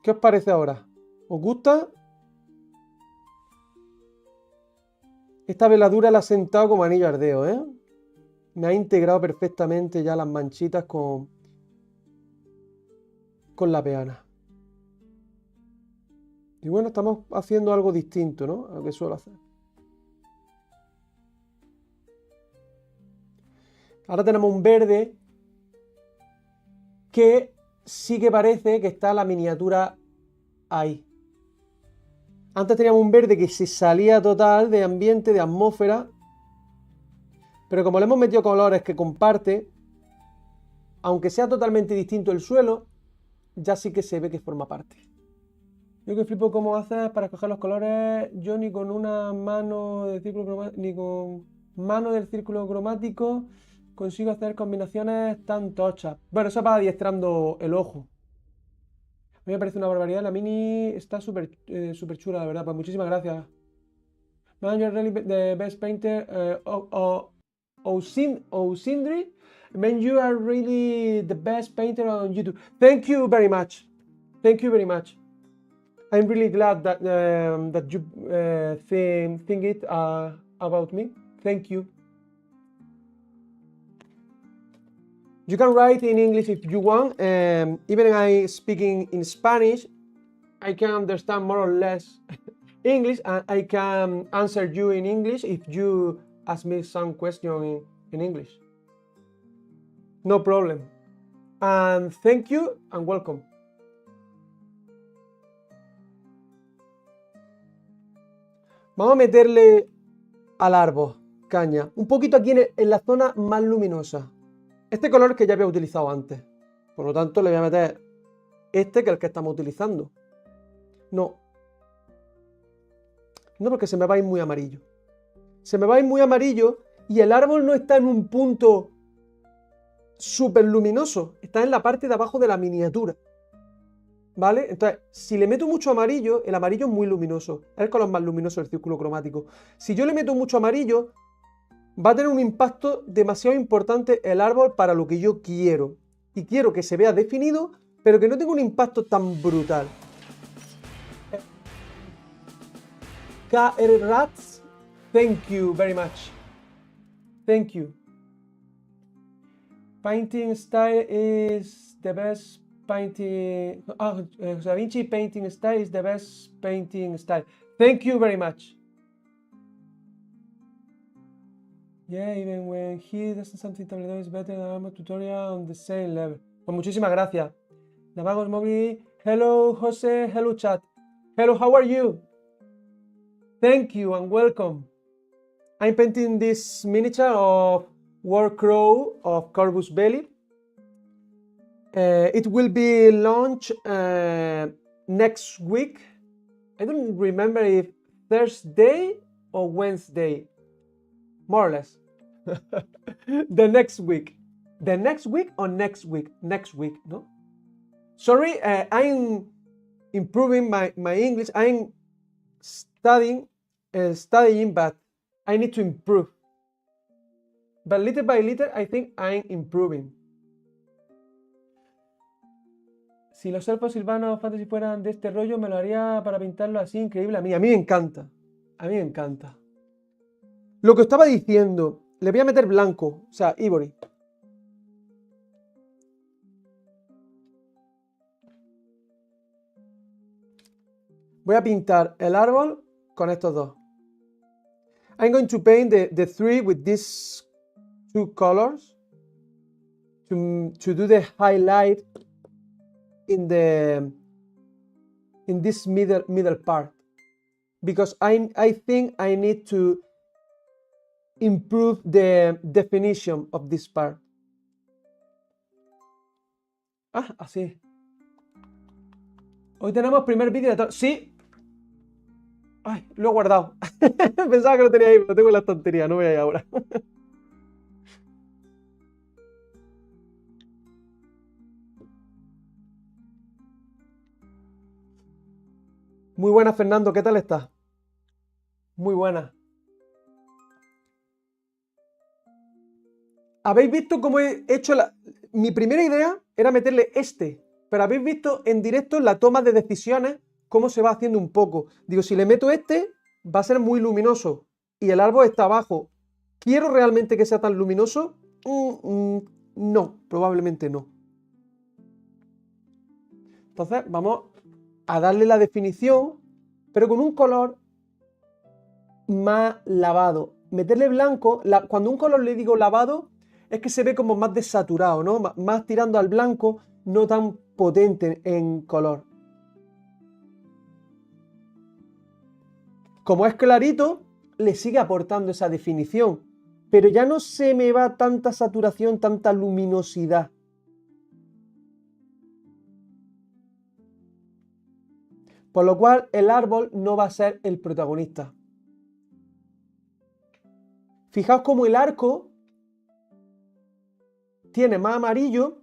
¿Qué os parece ahora? ¿Os gusta? Esta veladura la ha sentado como anillo al dedo, ¿eh? Me ha integrado perfectamente ya las manchitas con la peana. Y bueno, estamos haciendo algo distinto, ¿no? A lo que suelo hacer. Ahora tenemos un verde que sí que parece que está la miniatura ahí. Antes teníamos un verde que se salía total de ambiente, de atmósfera. Pero como le hemos metido colores que comparte, aunque sea totalmente distinto el suelo, ya sí que se ve que forma parte. Yo que flipo cómo haces para escoger los colores. Yo ni con una mano del círculo cromático, ni con mano del círculo cromático consigo hacer combinaciones tan tochas. Bueno, eso va adiestrando el ojo. A mí me parece una barbaridad. La mini está súper chula, la verdad. Pues muchísimas gracias. Man, you're really the best painter. Osindri. Man, you are really the best painter on YouTube. Thank you very much. Thank you very much. I'm really glad that that you think it about me. Thank you. You can write in English if you want. Even I speaking in Spanish, I can understand more or less English, and I can answer you in English if you ask me some question in English. No problem. And thank you and welcome. Vamos a meterle al árbol caña, un poquito aquí en la zona más luminosa. Este color que ya había utilizado antes. Por lo tanto, le voy a meter este, que es el que estamos utilizando. No, porque se me va a ir muy amarillo. Se me va a ir muy amarillo y el árbol no está en un punto súper luminoso. Está en la parte de abajo de la miniatura. ¿Vale? Entonces, si le meto mucho amarillo, el amarillo es muy luminoso. Es el color más luminoso del círculo cromático. Si yo le meto mucho amarillo, va a tener un impacto demasiado importante el árbol para lo que yo quiero. Y quiero que se vea definido, pero que no tenga un impacto tan brutal. KR Rats, thank you very much. Thank you. Painting style is the best painting. Da Vinci painting style is the best painting style. Thank you very much. Yeah, even when he does something tabletop is better than a tutorial on the same level. Pues muchísimas gracias. Navagos Móvil. Hello, José. Hello, chat. Hello, how are you? Thank you and welcome. I'm painting this miniature of War Crow of Corvus Belli. It will be launched next week. I don't remember if Thursday or Wednesday. More or less. The next week. The next week or next week? Next week, no? Sorry, I'm improving my English. I'm studying, but I need to improve. But little by little, I think I'm improving. Si los elfos silvanos fantasy fueran de este rollo, me lo haría para pintarlo así, increíble. A mí me encanta. A mí me encanta. Lo que estaba diciendo, le voy a meter blanco, o sea, ivory. Voy a pintar el árbol con estos dos. I'm going to paint the tree with these two colors to do the highlight in this middle part, because I think I need to improve the definition of this part. Ah, así. Hoy tenemos primer vídeo de todo. Sí. Ay, lo he guardado. Pensaba que lo tenía ahí, lo tengo en la estantería, no voy a ir ahora. Muy buena, Fernando, ¿qué tal estás? Muy buena. ¿Habéis visto cómo he hecho mi primera idea era meterle este, pero habéis visto en directo la toma de decisiones cómo se va haciendo un poco. Digo, si le meto este, va a ser muy luminoso y el árbol está abajo. ¿Quiero realmente que sea tan luminoso? No, probablemente no. Entonces vamos a darle la definición, pero con un color más lavado. Meterle blanco, cuando un color le digo lavado, es que se ve como más desaturado, ¿no? Más tirando al blanco, no tan potente en color. Como es clarito, le sigue aportando esa definición, pero ya no se me va tanta saturación, tanta luminosidad. Por lo cual el árbol no va a ser el protagonista. Fijaos cómo el arco tiene más amarillo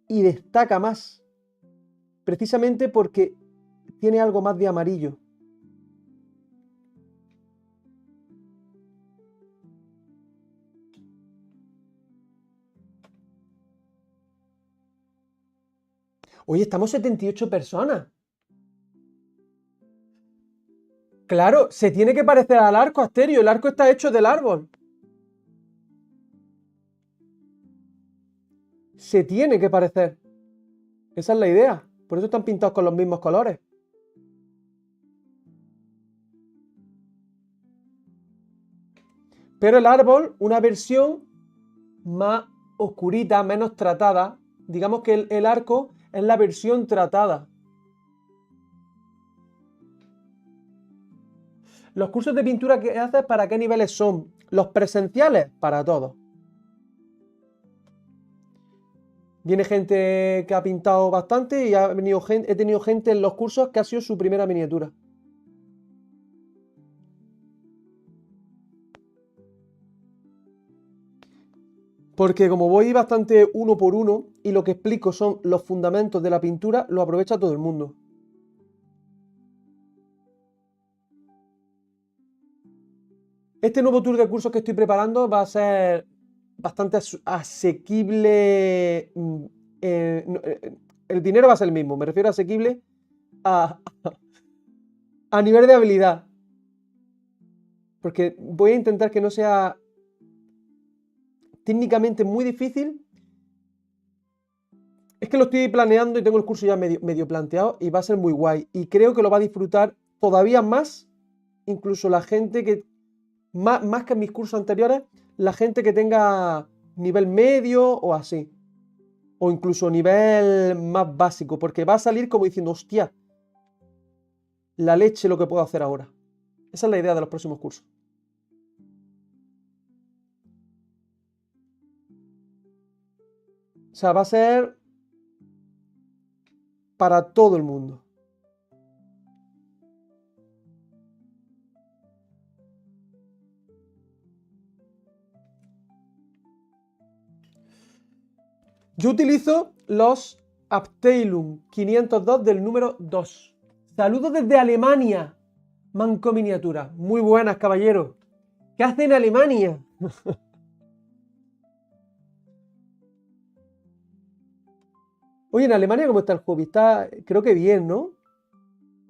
y destaca más, precisamente porque tiene algo más de amarillo. Oye, estamos 78 personas. Claro, se tiene que parecer al arco, Asterio. El arco está hecho del árbol. Se tiene que parecer. Esa es la idea. Por eso están pintados con los mismos colores. Pero el árbol, una versión más oscurita, menos tratada. Digamos que el arco es la versión tratada. Los cursos de pintura que haces, ¿para qué niveles son? Los presenciales, para todos. Viene gente que ha pintado bastante y he tenido gente en los cursos que ha sido su primera miniatura. Porque como voy bastante uno por uno y lo que explico son los fundamentos de la pintura, lo aprovecha todo el mundo. Este nuevo tour de cursos que estoy preparando va a ser bastante asequible. El dinero va a ser el mismo, me refiero a asequible a nivel de habilidad. Porque voy a intentar que no sea técnicamente muy difícil. Es que lo estoy planeando y tengo el curso ya medio planteado y va a ser muy guay. Y creo que lo va a disfrutar todavía más, incluso la gente que, más que en mis cursos anteriores, la gente que tenga nivel medio o así. O incluso nivel más básico, porque va a salir como diciendo, hostia, la leche lo que puedo hacer ahora. Esa es la idea de los próximos cursos. O sea, va a ser para todo el mundo. Yo utilizo los Abteilung 502 del número 2. Saludos desde Alemania. Manco Miniatura. Muy buenas, caballeros. ¿Qué hacen en Alemania? Oye, en Alemania, ¿cómo está el hobby? Está, creo que bien, ¿no?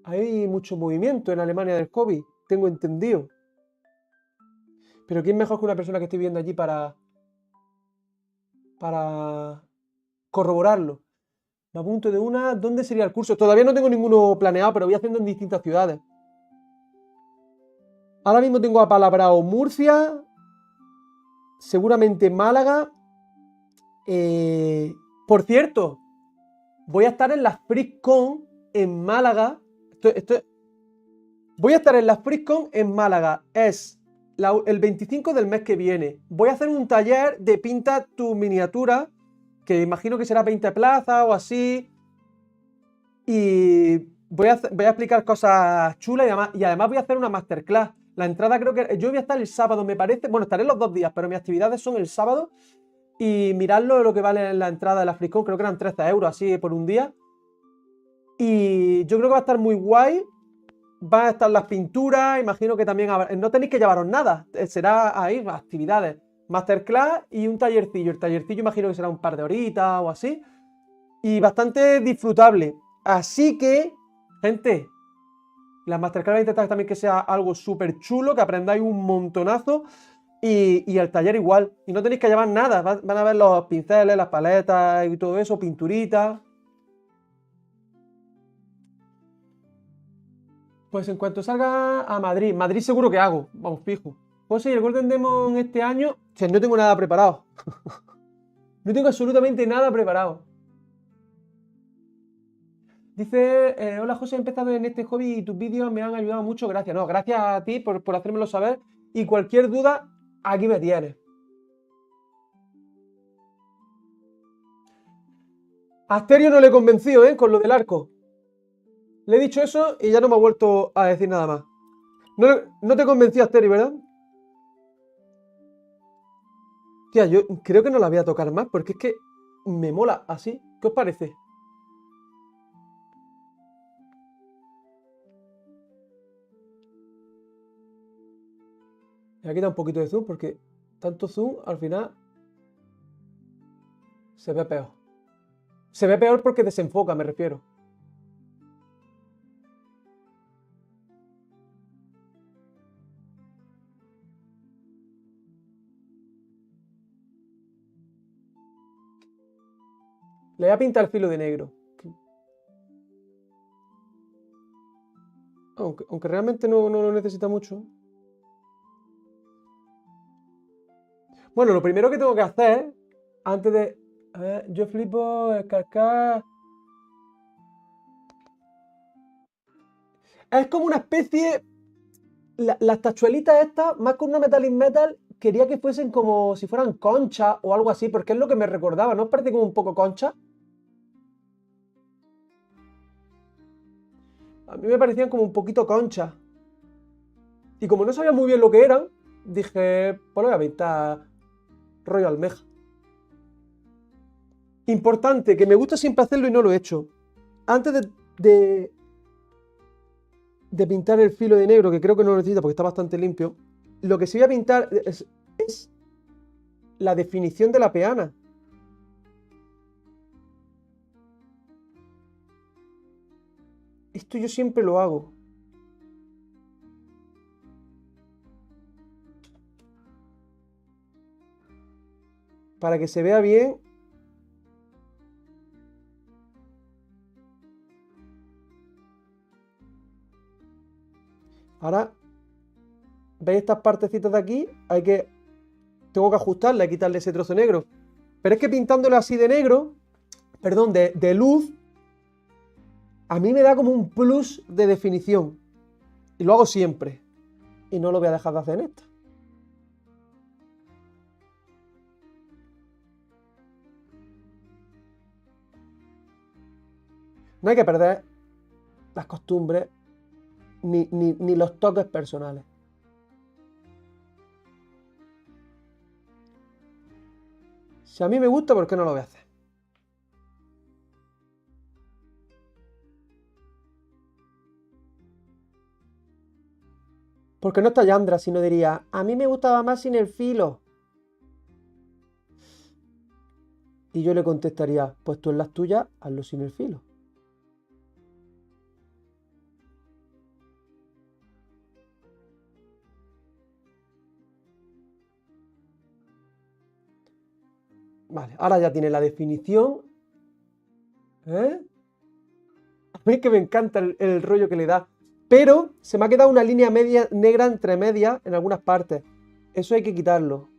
Hay mucho movimiento en Alemania del hobby, tengo entendido. Pero ¿quién mejor que una persona que esté viviendo allí para corroborarlo? Me apunto de una. ¿Dónde sería el curso? Todavía no tengo ninguno planeado, pero voy haciendo en distintas ciudades. Ahora mismo tengo apalabrado Murcia, seguramente Málaga. Por cierto, voy a estar en las FreeCon en Málaga. Voy a estar en las FreeCon en Málaga. Es el 25 del mes que viene. Voy a hacer un taller de pinta tu miniatura, que imagino que será 20 plazas o así. Y voy a explicar cosas chulas y además voy a hacer una masterclass. La entrada creo que... Yo voy a estar el sábado, me parece. Bueno, estaré los 2 días, pero mis actividades son el sábado. Y miradlo lo que vale la entrada de la FreeCon. Creo que eran 13 euros así por un día. Y yo creo que va a estar muy guay. Van a estar las pinturas. Imagino que también no tenéis que llevaros nada. Será ahí actividades. Masterclass y un tallercillo. El tallercillo imagino que será un par de horitas o así. Y bastante disfrutable. Así que, gente, la Masterclass voy a intentar también que sea algo súper chulo, que aprendáis un montonazo. Y el taller igual. Y no tenéis que llevar nada. Van a ver los pinceles, las paletas y todo eso, pinturitas. Pues en cuanto salga a Madrid, Madrid seguro que hago, vamos, fijo. José, ¿y el Golden Demon este año? O sea, no tengo nada preparado. No tengo absolutamente nada preparado. Dice, hola José, he empezado en este hobby y tus vídeos me han ayudado mucho, gracias. No, gracias a ti por hacérmelo saber. Y cualquier duda, aquí me tienes. A Asterio no le he convencido, ¿eh? Con lo del arco. Le he dicho eso y ya no me ha vuelto a decir nada más. No te convencí, Asterio, ¿verdad? Tía, yo creo que no la voy a tocar más porque es que me mola así. ¿Qué os parece? Me voy a quitar un poquito de zoom porque tanto zoom al final se ve peor. Se ve peor porque desenfoca, me refiero. Le voy a pintar el filo de negro. Aunque realmente no lo necesita mucho. Bueno, lo primero que tengo que hacer, antes de... A ver, yo flipo, escarcar... Es como una especie... las tachuelitas estas, más que una metal in metal, quería que fuesen como si fueran concha o algo así, porque es lo que me recordaba, ¿no os parece como un poco concha? A mí me parecían como un poquito concha. Y como no sabía muy bien lo que eran, dije, pues lo voy a pintar rollo almeja. Importante, que me gusta siempre hacerlo y no lo he hecho. Antes de pintar el filo de negro, que creo que no lo necesita porque está bastante limpio, lo que sí voy a pintar es la definición de la peana. Esto yo siempre lo hago. Para que se vea bien. Ahora, ¿veis estas partecitas de aquí? Tengo que ajustarla y quitarle ese trozo negro. Pero es que pintándolo así de negro, perdón, de luz, a mí me da como un plus de definición. Y lo hago siempre. Y no lo voy a dejar de hacer en esta. No hay que perder las costumbres ni los toques personales. Si a mí me gusta, ¿por qué no lo voy a hacer? Porque no está Yandra, sino diría, a mí me gustaba más sin el filo. Y yo le contestaría, pues tú en las tuyas, hazlo sin el filo. Vale, ahora ya tiene la definición. ¿Eh? A mí es que me encanta el rollo que le da. Pero se me ha quedado una línea media negra entre medias en algunas partes. Eso hay que quitarlo.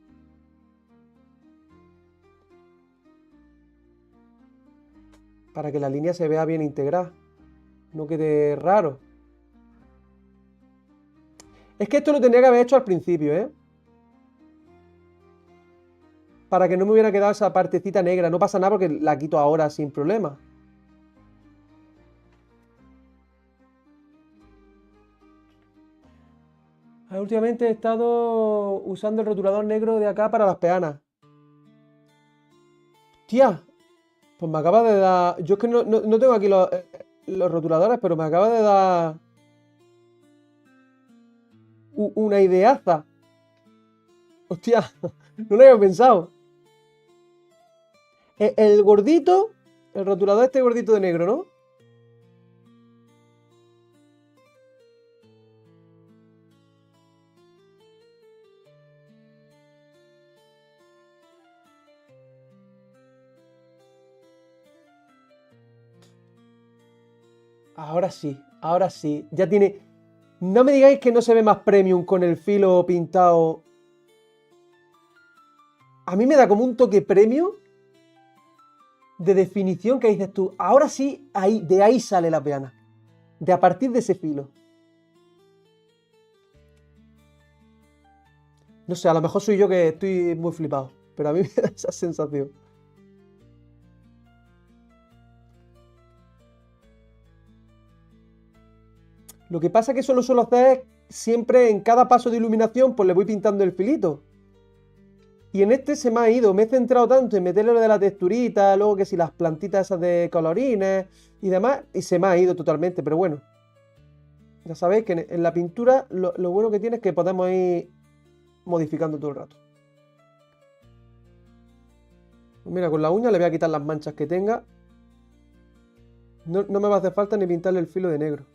Para que la línea se vea bien integrada. No quede raro. Es que esto lo tendría que haber hecho al principio, ¿eh? Para que no me hubiera quedado esa partecita negra. No pasa nada porque la quito ahora sin problema. Últimamente he estado usando el rotulador negro de acá para las peanas. Tía, pues me acaba de dar... Yo es que no tengo aquí los rotuladores, pero me acaba de dar una ideaza. Hostia, no lo había pensado. El gordito, el rotulador este gordito de negro, ¿no? Ahora sí, ahora sí. Ya tiene... No me digáis que no se ve más premium con el filo pintado. A mí me da como un toque premium de definición que dices tú. Ahora sí, ahí, de ahí sale la peana. De a partir de ese filo. No sé, a lo mejor soy yo que estoy muy flipado. Pero a mí me da esa sensación. Lo que pasa es que eso lo suelo hacer siempre en cada paso de iluminación, pues le voy pintando el filito. Y en este se me ha ido, me he centrado tanto en meterle lo de la texturita, luego que si las plantitas esas de colorines y demás, y se me ha ido totalmente, pero bueno. Ya sabéis que en la pintura lo bueno que tiene es que podemos ir modificando todo el rato. Pues mira, con la uña le voy a quitar las manchas que tenga. No me va a hacer falta ni pintarle el filo de negro.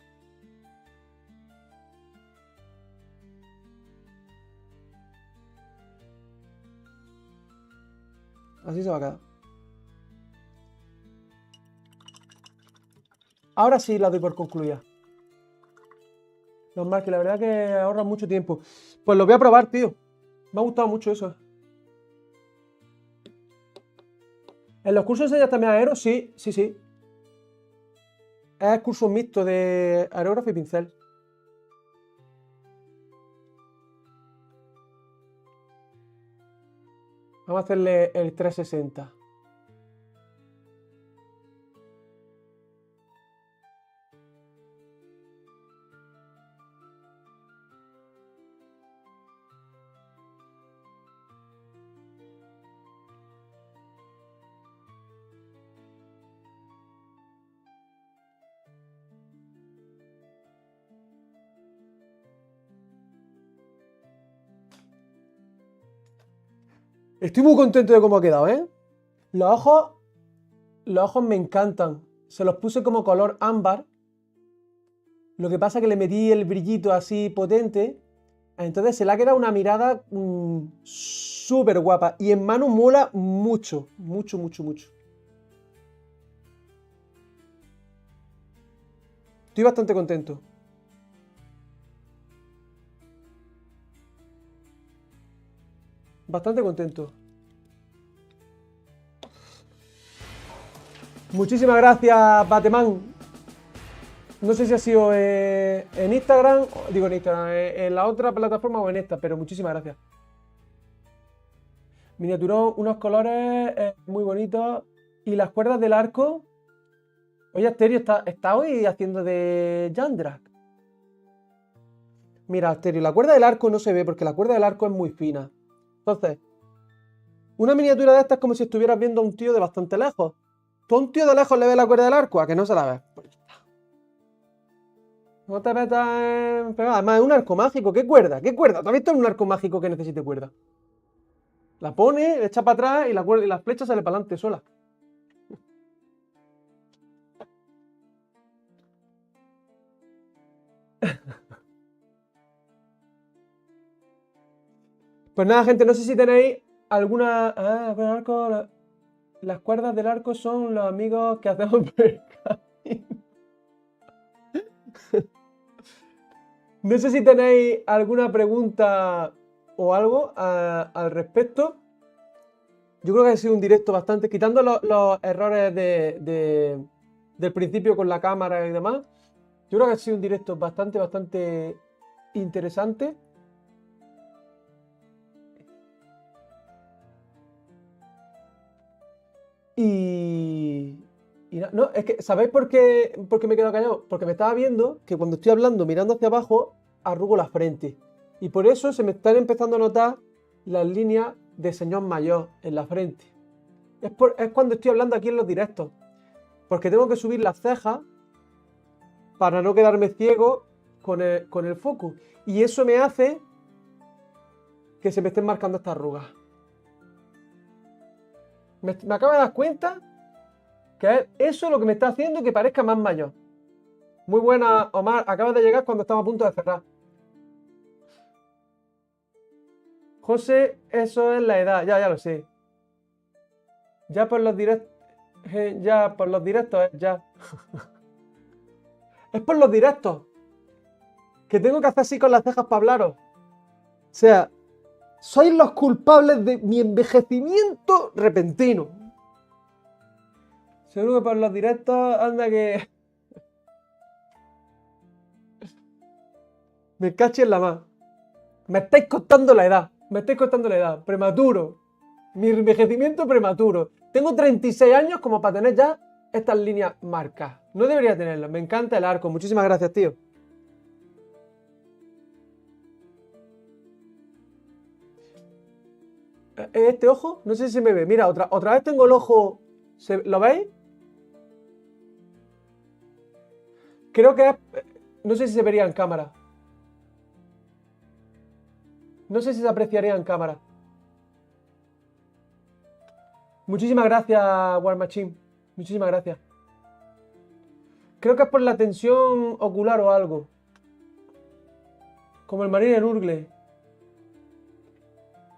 Así se va a quedar. Ahora sí la doy por concluida. Normal, que la verdad que ahorra mucho tiempo. Pues lo voy a probar, tío. Me ha gustado mucho eso. ¿En los cursos enseñas también aero? Sí, sí, sí. Es curso mixto de aerógrafo y pincel. Vamos a hacerle el 360. Estoy muy contento de cómo ha quedado, ¿eh? Los ojos me encantan. Se los puse como color ámbar. Lo que pasa es que le metí el brillito así potente. Entonces se le ha quedado una mirada súper guapa. Y en mano mola mucho. Mucho, mucho, mucho. Estoy bastante contento. Bastante contento. Muchísimas gracias, Bateman. No sé si ha sido en Instagram, digo en Instagram, en la otra plataforma o en esta, pero muchísimas gracias. Miniaturón, unos colores muy bonitos. Y las cuerdas del arco. Oye, Asterio, está hoy haciendo de Jandrak. Mira, Asterio, la cuerda del arco no se ve porque la cuerda del arco es muy fina. Entonces, una miniatura de estas es como si estuvieras viendo a un tío de bastante lejos. ¿Tú a un tío de lejos le ves la cuerda del arco? ¿A que no se la ves? Pues ya está. No te metas en... Pero además es un arco mágico. ¿Qué cuerda? ¿Qué cuerda? ¿Tú has visto un arco mágico que necesite cuerda? La pone, echa para atrás y la flecha sale para adelante sola. Pues nada, gente, no sé si tenéis alguna... Ah, bueno, las cuerdas del arco son los amigos que hacemos percamino. No sé si tenéis alguna pregunta o algo al respecto. Yo creo que ha sido un directo bastante, quitando los errores del principio con la cámara y demás. Yo creo que ha sido un directo bastante interesante. No, es que, ¿sabéis por qué me he quedado callado? Porque me estaba viendo que cuando estoy hablando mirando hacia abajo, arrugo la frente. Y por eso se me están empezando a notar las líneas de señor mayor en la frente. Es cuando estoy hablando aquí en los directos. Porque tengo que subir las cejas para no quedarme ciego con el foco. Y eso me hace que se me estén marcando estas arrugas. Me acabo de dar cuenta que es eso lo que me está haciendo que parezca más mayor. Muy buena, Omar. Acabas de llegar cuando estaba a punto de cerrar. José, eso es la edad. Ya lo sé. Ya por los directos. Ya por los directos, ya. Es por los directos. Que tengo que hacer así con las cejas para hablaros. O sea, sois los culpables de mi envejecimiento repentino. Seguro que por los directos, anda que... Me caché en la mano. Me estáis costando la edad. Me estáis costando la edad. Prematuro. Mi envejecimiento prematuro. Tengo 36 años como para tener ya estas líneas marcas. No debería tenerlas. Me encanta el arco. Muchísimas gracias, tío. Este ojo, no sé si se me ve. Mira, otra vez tengo el ojo. ¿Lo veis? Creo que es... No sé si se vería en cámara. No sé si se apreciaría en cámara. Muchísimas gracias, War Machine. Muchísimas gracias. Creo que es por la tensión ocular o algo. Como el Marine Urgle.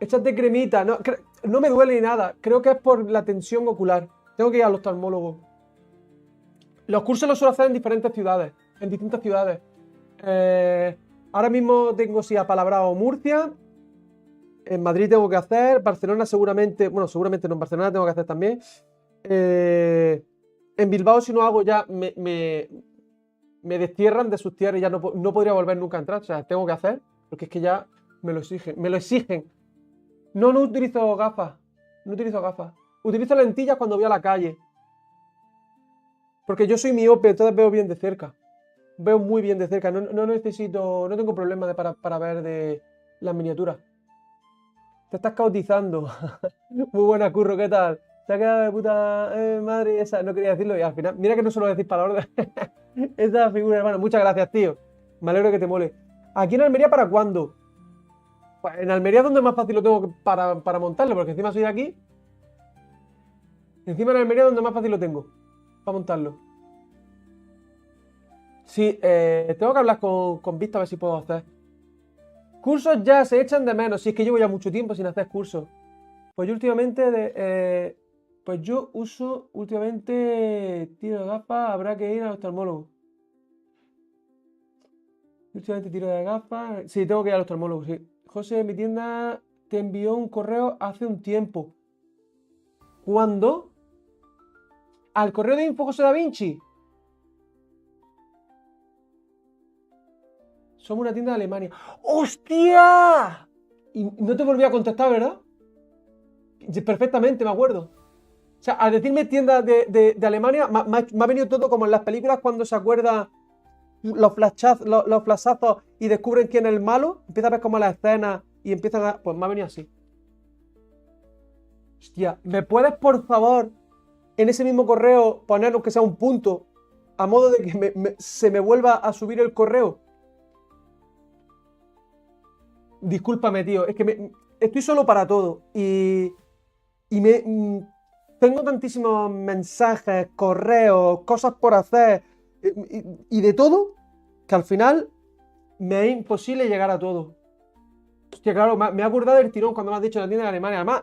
Échate cremita. No me duele ni nada. Creo que es por la tensión ocular. Tengo que ir al oftalmólogo. Los cursos los suelo hacer en diferentes ciudades. En distintas ciudades. Ahora mismo tengo sí apalabrado Murcia. En Madrid tengo que hacer. Barcelona seguramente. Bueno, seguramente no. En Barcelona tengo que hacer también. En Bilbao, si no hago ya, me destierran de sus tierras y ya no podría volver nunca a entrar. O sea, tengo que hacer. Porque es que ya me lo exigen. Me lo exigen. No utilizo gafas. No utilizo gafas. Utilizo lentillas cuando voy a la calle. Porque yo soy miope, entonces veo bien de cerca. Veo muy bien de cerca. No necesito. No tengo problema para ver de las miniaturas. Te estás cautizando. Muy buena, Curro, ¿qué tal? Se ha quedado de puta madre esa. No quería decirlo y al final. Mira que no suelo decir palabras. Esa figura, hermano. Muchas gracias, tío. Me alegro que te mole. ¿Aquí en Almería para cuándo? Pues en Almería es donde más fácil lo tengo para montarlo, porque encima soy de aquí. Encima en Almería es donde más fácil lo tengo para montarlo. Sí, tengo que hablar con Vista a ver si puedo hacer. Cursos ya se echan de menos. Si es que llevo ya mucho tiempo sin hacer cursos. Pues yo últimamente, pues yo uso últimamente tiro de gafas, habrá que ir al oftalmólogo. Últimamente tiro de gafas. Sí, tengo que ir al oftalmólogo, sí. José, mi tienda te envió un correo hace un tiempo. ¿Cuándo? ¿Al correo de Info José Da Vinci? Somos una tienda de Alemania. ¡Hostia! Y no te volví a contestar, ¿verdad? Perfectamente, me acuerdo. O sea, al decirme tienda de Alemania, me ha venido todo como en las películas cuando se acuerdan los flashazos y descubren quién es el malo. Empieza a ver como las escenas y empiezan a... Pues me ha venido así. Hostia, ¿me puedes, por favor, en ese mismo correo poner aunque sea un punto a modo de que se me vuelva a subir el correo? Discúlpame, tío, es que estoy solo para todo. Y tengo tantísimos mensajes, correos, cosas por hacer y de todo, que al final me es imposible llegar a todo. Hostia, claro, me he acordado del tirón cuando me has dicho la tienda de Alemania. Además,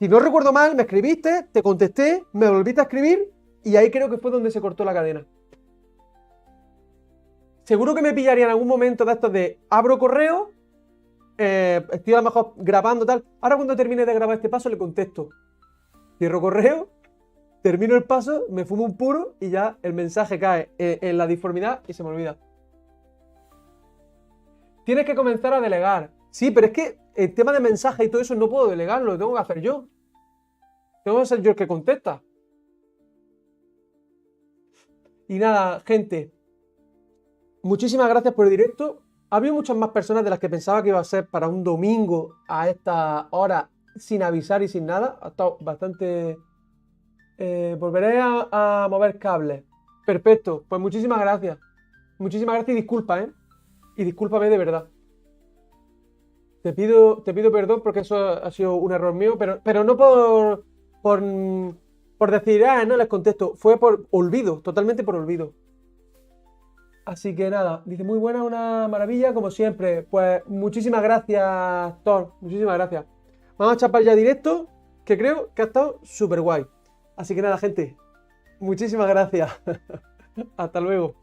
si no recuerdo mal, me escribiste, te contesté, me volviste a escribir y ahí creo que fue donde se cortó la cadena. Seguro que me pillaría en algún momento de estos de abro correo, estoy a lo mejor grabando tal. Ahora cuando termine de grabar este paso le contesto. Cierro correo, termino el paso, me fumo un puro y ya el mensaje cae en la disformidad y se me olvida. Tienes que comenzar a delegar. Sí, pero es que el tema de mensajes y todo eso no puedo delegarlo, lo tengo que hacer yo. Tengo que ser yo el que contesta. Y nada, gente. Muchísimas gracias por el directo. Había muchas más personas de las que pensaba que iba a ser para un domingo a esta hora sin avisar y sin nada. Ha estado bastante... volveré a mover cables. Perfecto. Pues muchísimas gracias. Muchísimas gracias y disculpa, ¿eh? Y discúlpame de verdad. Te pido perdón porque eso ha sido un error mío, pero no por decir, no les contesto. Fue por olvido, totalmente por olvido. Así que nada, dice muy buena, una maravilla, como siempre. Pues muchísimas gracias, Thor. Muchísimas gracias. Vamos a chapar ya directo, que creo que ha estado súper guay. Así que nada, gente. Muchísimas gracias. Hasta luego.